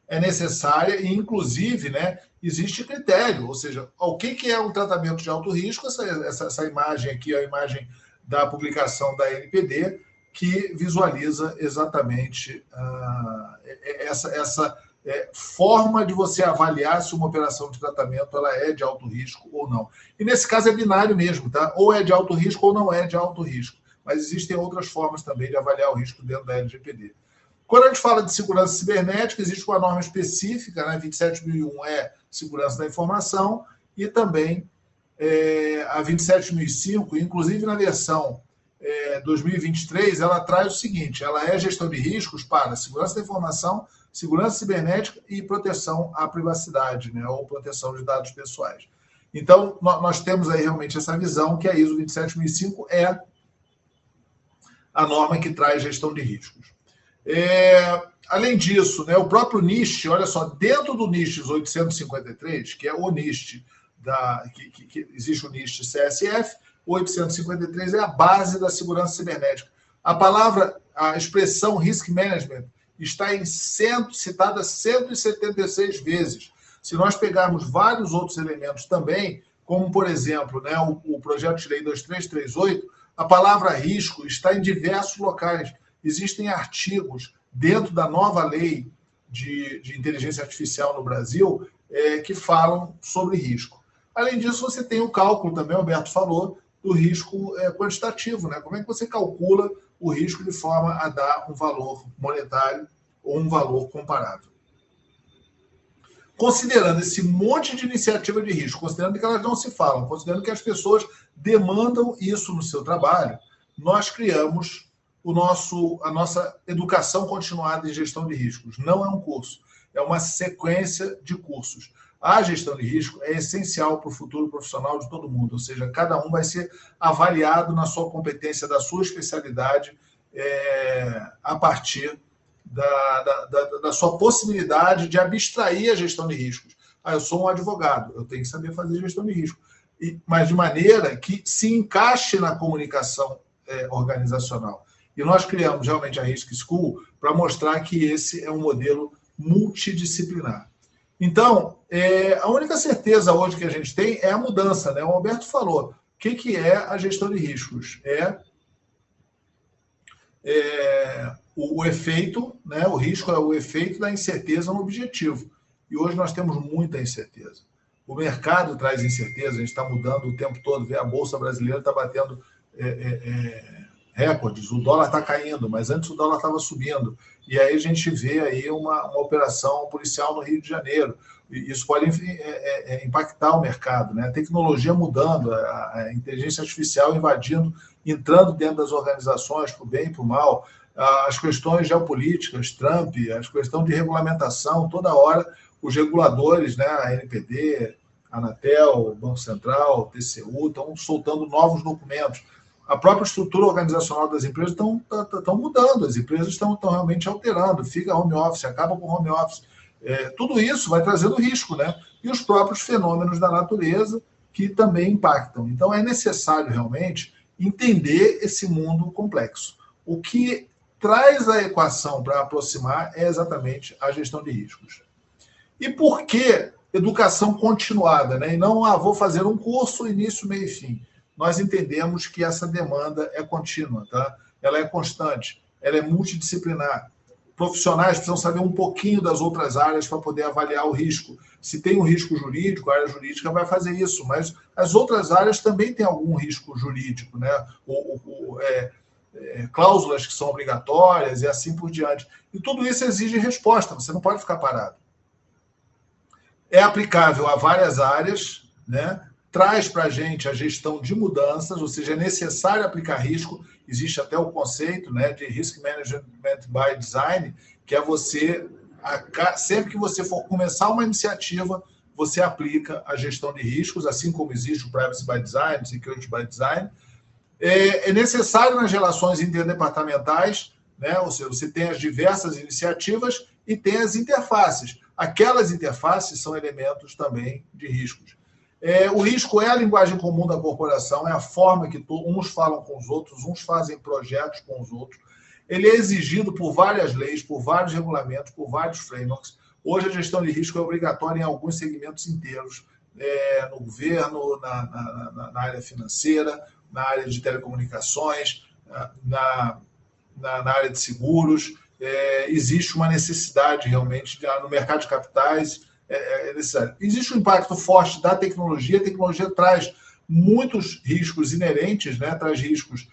é necessária e, inclusive, né, existe critério, ou seja, o que é um tratamento de alto risco? Essa imagem aqui é a imagem da publicação da NPD, que visualiza exatamente essa forma de você avaliar se uma operação de tratamento ela é de alto risco ou não. E nesse caso é binário mesmo, tá? Ou é de alto risco ou não é de alto risco. Mas existem outras formas também de avaliar o risco dentro da LGPD. Quando a gente fala de segurança cibernética, existe uma norma específica, né? 27001 é segurança da informação, e também a 27005, inclusive na versão 2023, ela traz o seguinte, ela é gestão de riscos para segurança da informação, segurança cibernética e proteção à privacidade, né? Ou proteção de dados pessoais. Então, nós temos aí realmente essa visão que a ISO 27005 é a norma que traz gestão de riscos. Além disso, né, o próprio NIST, olha só, dentro do NIST 853, que é o NIST, que existe o NIST CSF, o 853 é a base da segurança cibernética. A expressão Risk Management está citada 176 vezes. Se nós pegarmos vários outros elementos também, como, por exemplo, né, o projeto de lei 2338, a palavra risco está em diversos locais. Existem artigos dentro da nova lei de inteligência artificial no Brasil que falam sobre risco. Além disso, você tem o cálculo, também o Alberto falou, do risco quantitativo, né? Como é que você calcula o risco de forma a dar um valor monetário ou um valor comparável. Considerando esse monte de iniciativa de risco, considerando que elas não se falam, considerando que as pessoas demandam isso no seu trabalho, nós criamos a nossa educação continuada em gestão de riscos. Não é um curso, é uma sequência de cursos. A gestão de risco é essencial para o futuro profissional de todo mundo, ou seja, cada um vai ser avaliado na sua competência, da sua especialidade, a partir da sua possibilidade de abstrair a gestão de riscos. Eu sou um advogado, eu tenho que saber fazer gestão de risco, mas de maneira que se encaixe na comunicação organizacional. E nós criamos realmente a Risk School para mostrar que esse é um modelo multidisciplinar. Então, a única certeza hoje que a gente tem é a mudança, né? O Alberto falou. O que é a gestão de riscos? O efeito, né? O risco é o efeito da incerteza no objetivo. E hoje nós temos muita incerteza. O mercado traz incerteza, a gente está mudando o tempo todo. A Bolsa Brasileira está batendo recordes, o dólar está caindo, mas antes o dólar estava subindo. E aí a gente vê aí uma operação policial no Rio de Janeiro. E isso pode impactar o mercado, né? A tecnologia mudando, a inteligência artificial invadindo, entrando dentro das organizações para o bem e para o mal, as questões geopolíticas, Trump, as questões de regulamentação, toda hora os reguladores, né, a ANPD, a Anatel, o Banco Central, o TCU, estão soltando novos documentos. A própria estrutura organizacional das empresas estão mudando, as empresas estão realmente alterando, fica home office, acaba com home office. Tudo isso vai trazendo risco, né? E os próprios fenômenos da natureza que também impactam. Então, é necessário realmente entender esse mundo complexo. O que traz a equação para aproximar é exatamente a gestão de riscos. E por que educação continuada, né? E não, vou fazer um curso, início, meio e fim. Nós entendemos que essa demanda é contínua, tá? Ela é constante, ela é multidisciplinar. Profissionais precisam saber um pouquinho das outras áreas para poder avaliar o risco. Se tem um risco jurídico, a área jurídica vai fazer isso, mas as outras áreas também têm algum risco jurídico, né? Cláusulas que são obrigatórias e assim por diante. E tudo isso exige resposta, você não pode ficar parado. É aplicável a várias áreas, né? Traz para a gente a gestão de mudanças, ou seja, é necessário aplicar risco. Existe até o conceito, né, de Risk Management by Design, que é você, sempre que você for começar uma iniciativa, você aplica a gestão de riscos, assim como existe o Privacy by Design, Security by Design. É necessário nas relações interdepartamentais, né, ou seja, você tem as diversas iniciativas e tem as interfaces. Aquelas interfaces são elementos também de riscos. O risco é a linguagem comum da corporação, é a forma que uns falam com os outros, uns fazem projetos com os outros. Ele é exigido por várias leis, por vários regulamentos, por vários frameworks. Hoje a gestão de risco é obrigatória em alguns segmentos inteiros, no governo, na área financeira, na área de telecomunicações, na área de seguros. Existe uma necessidade realmente no mercado de capitais. É necessário. Existe um impacto forte da tecnologia. A tecnologia traz muitos riscos inerentes, né? Traz riscos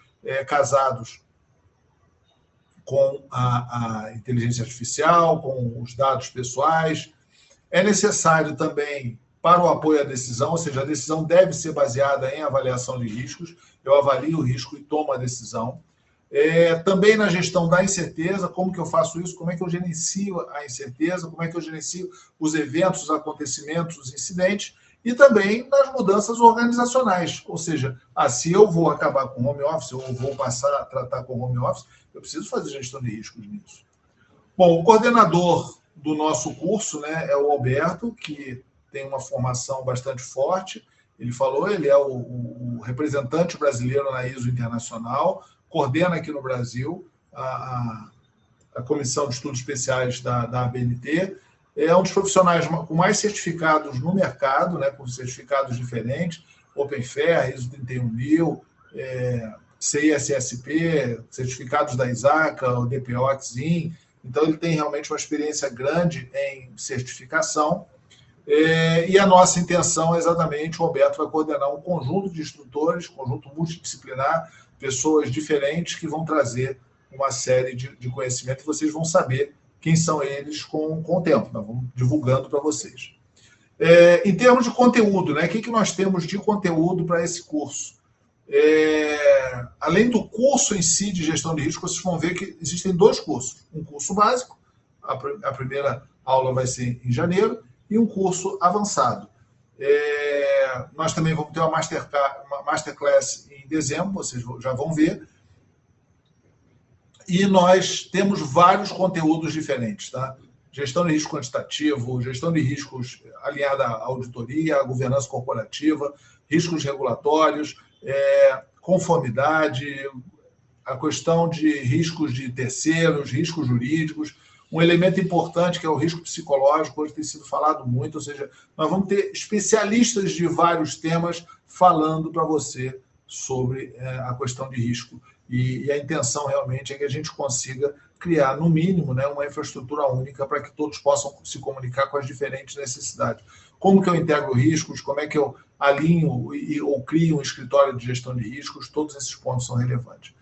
casados com a inteligência artificial, com os dados pessoais. É necessário também para o apoio à decisão, ou seja, a decisão deve ser baseada em avaliação de riscos. Eu avalio o risco e tomo a decisão. Também na gestão da incerteza, como que eu faço isso, como é que eu gerencio a incerteza, como é que eu gerencio os eventos, os acontecimentos, os incidentes, e também nas mudanças organizacionais, ou seja, se eu vou acabar com home office, ou vou passar a tratar com home office, eu preciso fazer gestão de riscos nisso. Bom, o coordenador do nosso curso, né, é o Alberto, que tem uma formação bastante forte. Ele falou, ele é o representante brasileiro na ISO Internacional, coordena aqui no Brasil a Comissão de Estudos Especiais da ABNT, é um dos profissionais com mais certificados no mercado, né, com certificados diferentes, OpenFair, ISO 31000, CISSP, certificados da ISACA, o DPO-XIN. Então, ele tem realmente uma experiência grande em certificação. E a nossa intenção é exatamente, o Roberto vai coordenar um conjunto de instrutores, conjunto multidisciplinar, pessoas diferentes que vão trazer uma série de conhecimento e vocês vão saber quem são eles com o tempo. Nós vamos divulgando para vocês. Em termos de conteúdo, né, o que nós temos de conteúdo para esse curso? Além do curso em si de gestão de risco, vocês vão ver que existem dois cursos. Um curso básico, a primeira aula vai ser em janeiro, e um curso avançado. Nós também vamos ter uma masterclass em dezembro, vocês já vão ver. E nós temos vários conteúdos diferentes, tá? Gestão de risco quantitativo, gestão de riscos alinhada à auditoria, à governança corporativa, riscos regulatórios, conformidade, a questão de riscos de terceiros, riscos jurídicos. Um elemento importante que é o risco psicológico, hoje tem sido falado muito, ou seja, nós vamos ter especialistas de vários temas falando para você sobre a questão de risco. E a intenção realmente é que a gente consiga criar, no mínimo, né, uma infraestrutura única para que todos possam se comunicar com as diferentes necessidades. Como que eu integro riscos, como é que eu alinho ou crio um escritório de gestão de riscos, todos esses pontos são relevantes.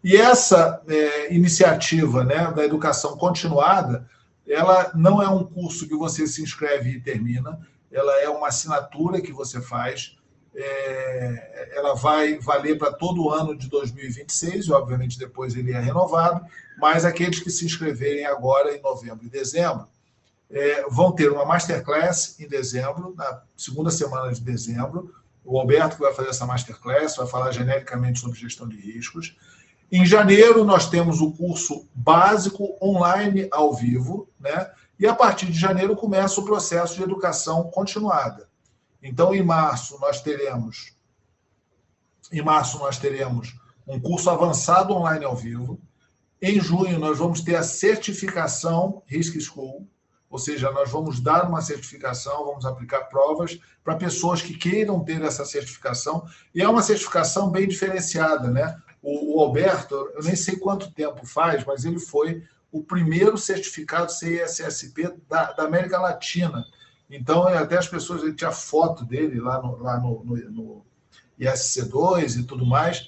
E essa iniciativa, né, da educação continuada, ela não é um curso que você se inscreve e termina, ela é uma assinatura que você faz, ela vai valer para todo o ano de 2026, e obviamente depois ele é renovado, mas aqueles que se inscreverem agora em novembro e dezembro vão ter uma masterclass em dezembro, na segunda semana de dezembro. O Alberto que vai fazer essa masterclass, vai falar genericamente sobre gestão de riscos. Em janeiro, nós temos o curso básico online ao vivo, né? E a partir de janeiro começa o processo de educação continuada. Então, em março, nós teremos um curso avançado online ao vivo. Em junho, nós vamos ter a certificação Risk School, ou seja, nós vamos dar uma certificação, vamos aplicar provas para pessoas que queiram ter essa certificação, e é uma certificação bem diferenciada, né? O Alberto, eu nem sei quanto tempo faz, mas ele foi o primeiro certificado CISSP da América Latina. Então, até as pessoas, ele tinha foto dele lá no ISC2 e tudo mais.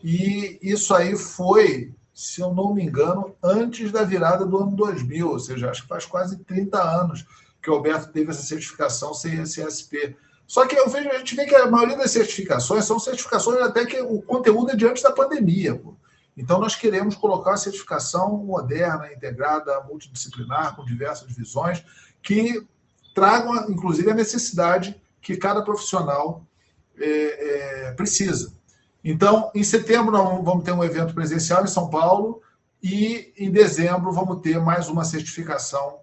E isso aí foi, se eu não me engano, antes da virada do ano 2000, ou seja, acho que faz quase 30 anos que o Alberto teve essa certificação CISSP. Só que a gente vê que a maioria das certificações são certificações até que o conteúdo é de antes da pandemia. Pô. Então, nós queremos colocar uma certificação moderna, integrada, multidisciplinar, com diversas visões, que tragam, inclusive, a necessidade que cada profissional precisa. Então, em setembro, nós vamos ter um evento presencial em São Paulo e, em dezembro, vamos ter mais uma certificação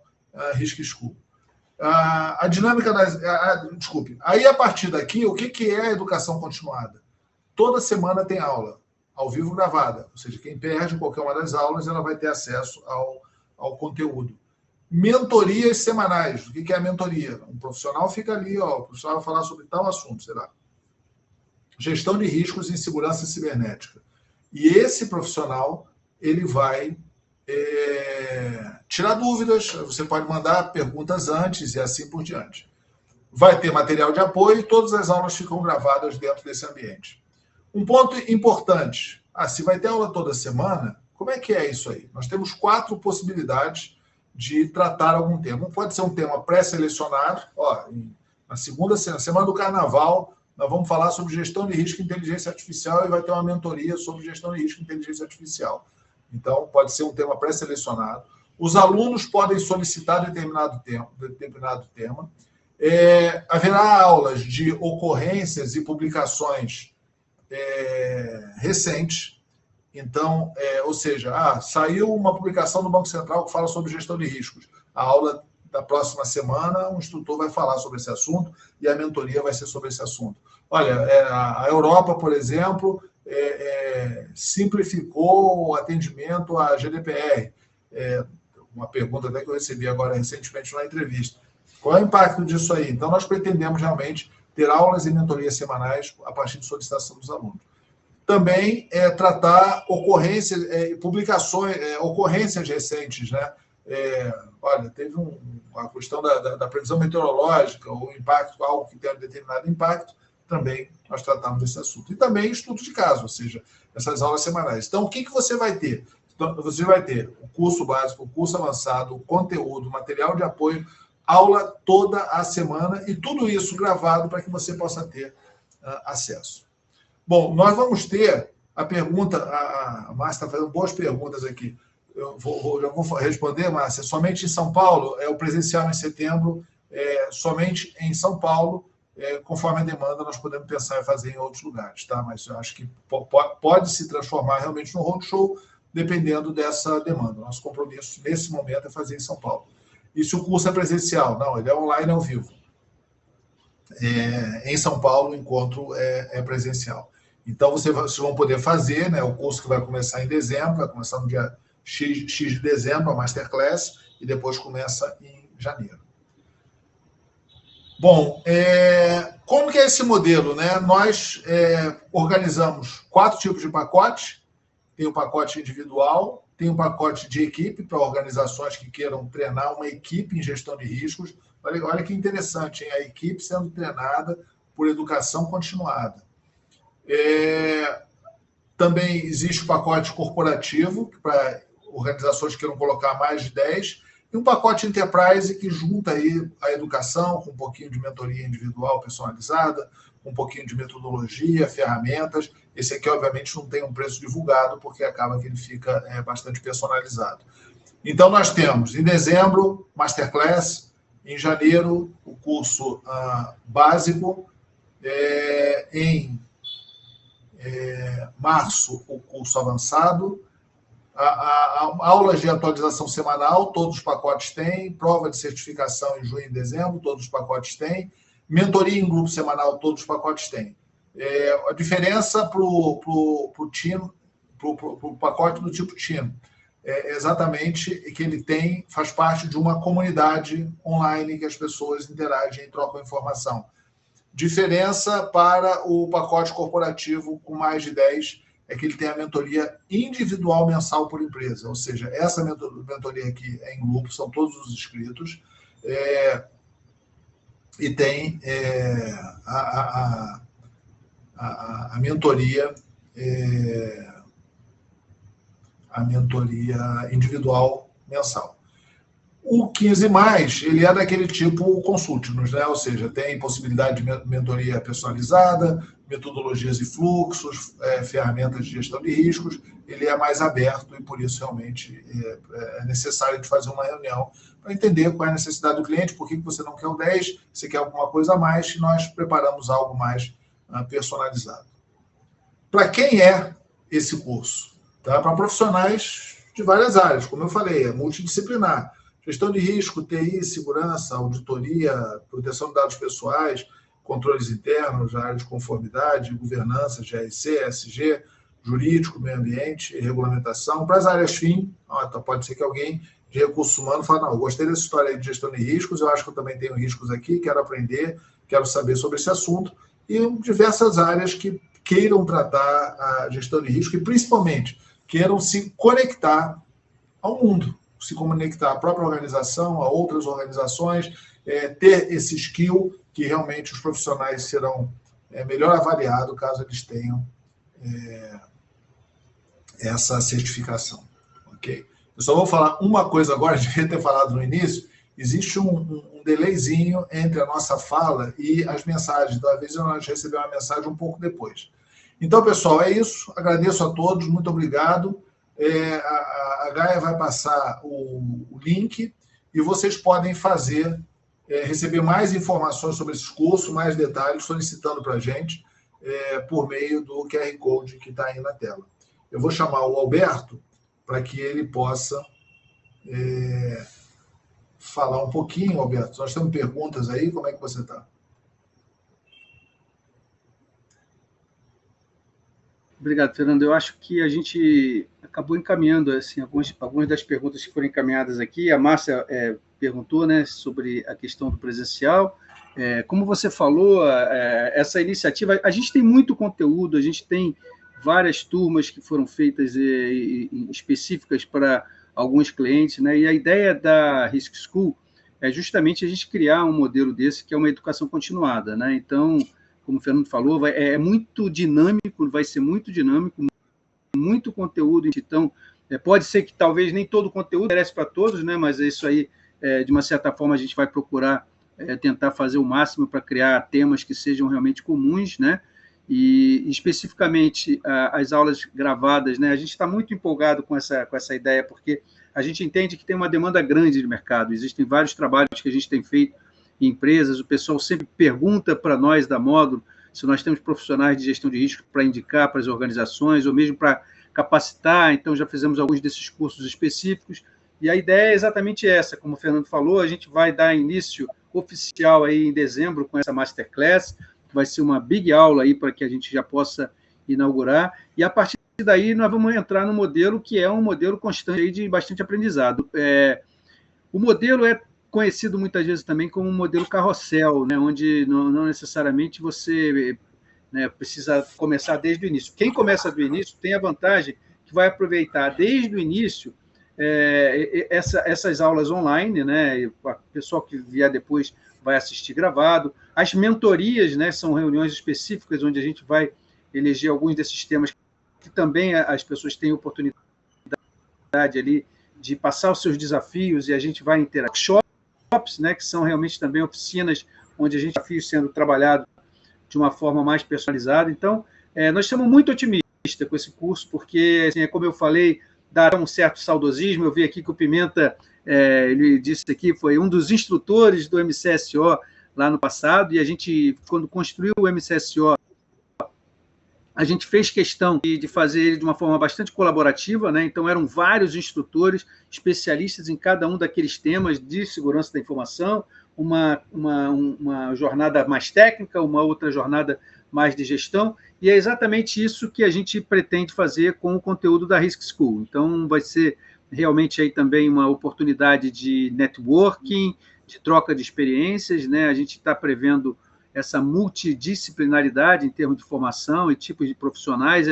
Risk School. A dinâmica desculpe. Aí, a partir daqui, o que é a educação continuada? Toda semana tem aula, ao vivo gravada. Ou seja, quem perde qualquer uma das aulas, ela vai ter acesso ao conteúdo. Mentorias semanais. O que é a mentoria? Um profissional fica ali, o profissional vai falar sobre tal assunto, sei lá. Gestão de riscos em segurança cibernética. E esse profissional, ele vai tirar dúvidas, você pode mandar perguntas antes e assim por diante. Vai ter material de apoio e todas as aulas ficam gravadas dentro desse ambiente. Um ponto importante, se vai ter aula toda semana, como é que é isso aí? Nós temos 4 possibilidades de tratar algum tema. Pode ser um tema pré-selecionado, na segunda semana do Carnaval, nós vamos falar sobre gestão de risco e inteligência artificial e vai ter uma mentoria sobre gestão de risco e inteligência artificial. Então, pode ser um tema pré-selecionado. Os alunos podem solicitar determinado tema. Haverá aulas de ocorrências e publicações recentes. Então, ou seja, saiu uma publicação do Banco Central que fala sobre gestão de riscos. A aula da próxima semana, um instrutor vai falar sobre esse assunto e a mentoria vai ser sobre esse assunto. Olha, a Europa, por exemplo, simplificou o atendimento à GDPR. Uma pergunta até que eu recebi agora recentemente na entrevista. Qual é o impacto disso aí? Então, nós pretendemos realmente ter aulas e mentorias semanais a partir de solicitação dos alunos. Também tratar ocorrências, publicações, ocorrências recentes, né? Olha, teve uma questão da previsão meteorológica, o impacto, algo que tem um determinado impacto, também nós tratamos desse assunto. E também estudo de caso, ou seja, essas aulas semanais. Então, o que você vai ter? Então, você vai ter o curso básico, o curso avançado, o conteúdo, material de apoio, aula toda a semana e tudo isso gravado para que você possa ter acesso. Bom, nós vamos ter a pergunta, a Márcia está fazendo boas perguntas aqui. Já vou responder, Márcia. Somente em São Paulo, o presencial em setembro, somente em São Paulo, conforme a demanda, nós podemos pensar em fazer em outros lugares, tá? Mas eu acho que pode se transformar realmente num roadshow, dependendo dessa demanda. Nosso compromisso, nesse momento, é fazer em São Paulo. E se o curso é presencial? Não, ele é online ao vivo. Em São Paulo, o encontro é presencial. Então, vocês vão poder fazer, né, o curso que vai começar em dezembro, vai começar no dia X de dezembro, a Masterclass, e depois começa em janeiro. Bom, como que é esse modelo, né? Nós organizamos 4 tipos de pacote. Tem o pacote individual, tem um pacote de equipe para organizações que queiram treinar uma equipe em gestão de riscos. Olha que interessante, hein? A equipe sendo treinada por educação continuada. Também existe o pacote corporativo, para organizações que queiram colocar mais de 10, e um pacote Enterprise que junta aí a educação com um pouquinho de mentoria individual personalizada, um pouquinho de metodologia, ferramentas. Esse aqui, obviamente, não tem um preço divulgado, porque acaba que ele fica bastante personalizado. Então, nós temos, em dezembro, Masterclass, em janeiro, o curso básico, em março, o curso avançado, aulas de atualização semanal, todos os pacotes têm, prova de certificação em junho e dezembro, todos os pacotes têm, mentoria em grupo semanal, todos os pacotes têm. A diferença para o pacote do tipo Tino é exatamente que ele faz parte de uma comunidade online que as pessoas interagem e trocam informação. Diferença para o pacote corporativo com mais de 10 é que ele tem a mentoria individual mensal por empresa, ou seja, essa mentoria aqui é em grupo, são todos os inscritos, e tem a mentoria individual mensal. O 15+, ele é daquele tipo Consultnos, né? Ou seja, tem possibilidade de mentoria personalizada, metodologias e fluxos, ferramentas de gestão de riscos. Ele é mais aberto e, por isso, realmente é necessário de fazer uma reunião para entender qual é a necessidade do cliente, por que você não quer o 10, você quer alguma coisa a mais, e nós preparamos algo mais personalizado. Para quem é esse curso? Tá? Para profissionais de várias áreas, como eu falei, é multidisciplinar. Gestão de risco, TI, segurança, auditoria, proteção de dados pessoais, controles internos, área de conformidade, governança, GRC, ESG, jurídico, meio ambiente, regulamentação. Para as áreas fim, pode ser que alguém de recursos humanos fale, não, eu gostei dessa história aí de gestão de riscos, eu acho que eu também tenho riscos aqui, quero aprender, quero saber sobre esse assunto, e diversas áreas que queiram tratar a gestão de risco e, principalmente, queiram se conectar ao mundo, se conectar à própria organização, a outras organizações, ter esse skill que realmente os profissionais serão melhor avaliados caso eles tenham essa certificação. Ok? Eu só vou falar uma coisa agora, devia ter falado no início, existe um delayzinho entre a nossa fala e as mensagens. Às vezes nós recebemos uma mensagem um pouco depois. Então, pessoal, é isso. Agradeço a todos, muito obrigado. A Gaia vai passar o link e vocês podem receber mais informações sobre esses cursos, mais detalhes, solicitando para a gente por meio do QR Code que está aí na tela. Eu vou chamar o Alberto para que ele possa falar um pouquinho, Alberto. Nós temos perguntas aí, como é que você está? Obrigado, Fernando. Eu acho que a gente acabou encaminhando assim, algumas das perguntas que foram encaminhadas aqui. A Márcia perguntou, né, sobre a questão do presencial. Como você falou, essa iniciativa, a gente tem muito conteúdo, a gente tem várias turmas que foram feitas específicas para alguns clientes, né? E a ideia da Risk School é justamente a gente criar um modelo desse, que é uma educação continuada, né? Então, como o Fernando falou, é muito dinâmico, vai ser muito dinâmico, muito conteúdo. Então, pode ser que talvez nem todo o conteúdo interesse para todos, né? Mas isso aí, de uma certa forma, a gente vai procurar tentar fazer o máximo para criar temas que sejam realmente comuns, né? E, especificamente, as aulas gravadas, né? A gente está muito empolgado com essa ideia, porque a gente entende que tem uma demanda grande de mercado. Existem vários trabalhos que a gente tem feito em empresas, o pessoal sempre pergunta para nós da Módulo se nós temos profissionais de gestão de risco para indicar para as organizações, ou mesmo para capacitar. Então, já fizemos alguns desses cursos específicos, e a ideia é exatamente essa, como o Fernando falou, a gente vai dar início oficial aí em dezembro com essa Masterclass, vai ser uma big aula aí para que a gente já possa inaugurar, e a partir daí nós vamos entrar no modelo que é um modelo constante aí de bastante aprendizado. O modelo é conhecido muitas vezes também como um modelo carrossel, né, onde não necessariamente você precisa começar desde o início. Quem começa do início tem a vantagem que vai aproveitar desde o início essas aulas online, né, o pessoal que vier depois vai assistir gravado. As mentorias, né, são reuniões específicas onde a gente vai eleger alguns desses temas que também as pessoas têm oportunidade ali de passar os seus desafios, e a gente vai ter workshops, né, que são realmente também oficinas onde a gente desafios sendo trabalhado de uma forma mais personalizada. Então, nós estamos muito otimistas com esse curso, porque, assim, como eu falei, dá um certo saudosismo. Eu vi aqui que o Pimenta, ele disse aqui, foi um dos instrutores do MCSO lá no passado, e a gente, quando construiu o MCSO, a gente fez questão de fazer ele de uma forma bastante colaborativa, né? Então, eram vários instrutores, especialistas em cada um daqueles temas de segurança da informação, uma jornada mais técnica, uma outra jornada mais de gestão, e é exatamente isso que a gente pretende fazer com o conteúdo da Risk School. Então, vai ser realmente aí também uma oportunidade de networking, de troca de experiências, né? A gente está prevendo essa multidisciplinaridade em termos de formação e tipos de profissionais.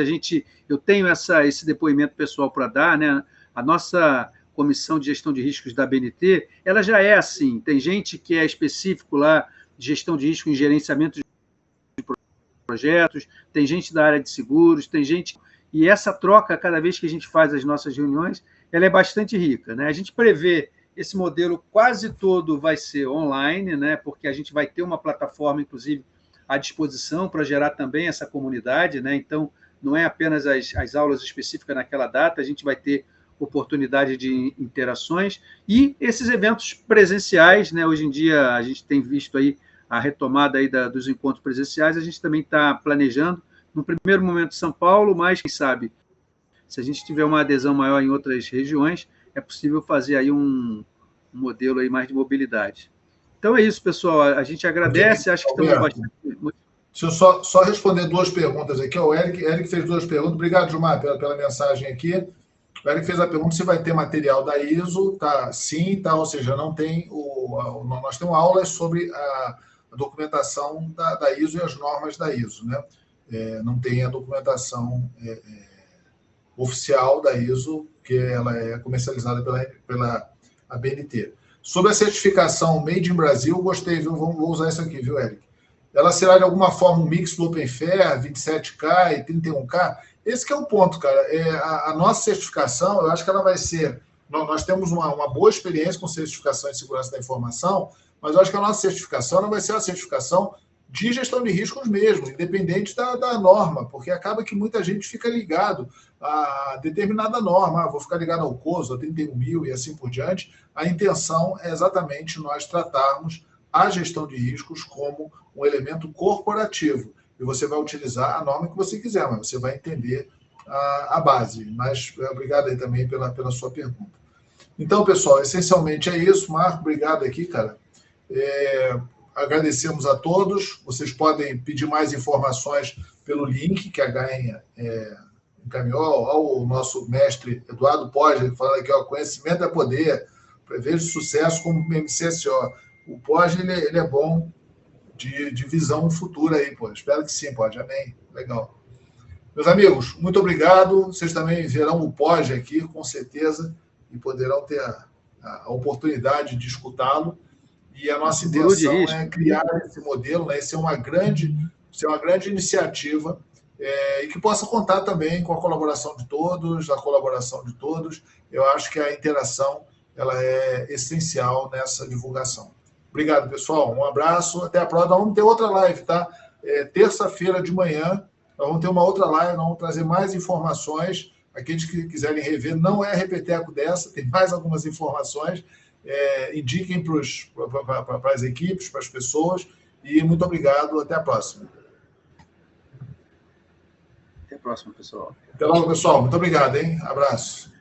Eu tenho esse depoimento pessoal para dar, né? A nossa Comissão de Gestão de Riscos da BNT, ela já é assim. Tem gente que é específico lá de gestão de risco em gerenciamento de projetos, tem gente da área de seguros, tem gente... E essa troca, cada vez que a gente faz as nossas reuniões, ela é bastante rica, né? A gente prevê esse modelo quase todo vai ser online, né? Porque a gente vai ter uma plataforma, inclusive, à disposição para gerar também essa comunidade, né? Então, não é apenas as aulas específicas naquela data, a gente vai ter oportunidade de interações e esses eventos presenciais, né? Hoje em dia, a gente tem visto aí a retomada aí dos encontros presenciais, a gente também está planejando, no primeiro momento, São Paulo, mas, quem sabe, se a gente tiver uma adesão maior em outras regiões, é possível fazer aí um modelo aí mais de mobilidade. Então é isso, pessoal. A gente agradece, acho que estamos bastante... Deixa eu só responder duas perguntas aqui. O Eric fez duas perguntas. Obrigado, Gilmar, pela mensagem aqui. O Eric fez a pergunta se vai ter material da ISO. Tá, sim, tá, ou seja, não tem nós temos aulas sobre a documentação da ISO e as normas da ISO, né? Não tem a documentação oficial da ISO, que ela é comercializada pela ABNT. Sobre a certificação Made in Brasil, gostei, viu? Vou usar isso aqui, viu, Eric? Ela será de alguma forma um mix do OpenFair, 27K e 31K? Esse que é o ponto, cara. A nossa certificação, eu acho que ela vai ser... Nós temos uma boa experiência com certificação em segurança da informação, mas eu acho que a nossa certificação ela vai ser uma certificação de gestão de riscos mesmo, independente da norma, porque acaba que muita gente fica ligado a determinada norma, vou ficar ligado ao COSO, a 31.000 e assim por diante. A intenção é exatamente nós tratarmos a gestão de riscos como um elemento corporativo, e você vai utilizar a norma que você quiser, mas você vai entender a base. Mas obrigado aí também pela sua pergunta. Então, pessoal, essencialmente é isso. Marco, obrigado aqui, cara. Agradecemos a todos. Vocês podem pedir mais informações pelo link que a GAEN encaminhou ao nosso mestre Eduardo Poggi, falando aqui, conhecimento é poder, prevejo sucesso como MCSO. O Poggi, ele é bom de visão futura aí, pô. Espero que sim, Poggi. Amém. Legal. Meus amigos, muito obrigado. Vocês também verão o Poggi aqui, com certeza, e poderão ter a oportunidade de escutá-lo. E a nossa intenção é criar esse modelo, né? Esse é uma grande iniciativa e que possa contar também com a colaboração de todos, Eu acho que a interação ela é essencial nessa divulgação. Obrigado, pessoal. Um abraço. Até a próxima. Nós vamos ter outra live, tá? Terça-feira de manhã, nós vamos ter uma outra live, nós vamos trazer mais informações. Aqueles que quiserem rever, não é repeteco dessa, tem mais algumas informações. Indiquem para as equipes, para as pessoas, e muito obrigado. Até a próxima. Até a próxima, pessoal. Até logo, pessoal. Muito obrigado, hein? Abraço.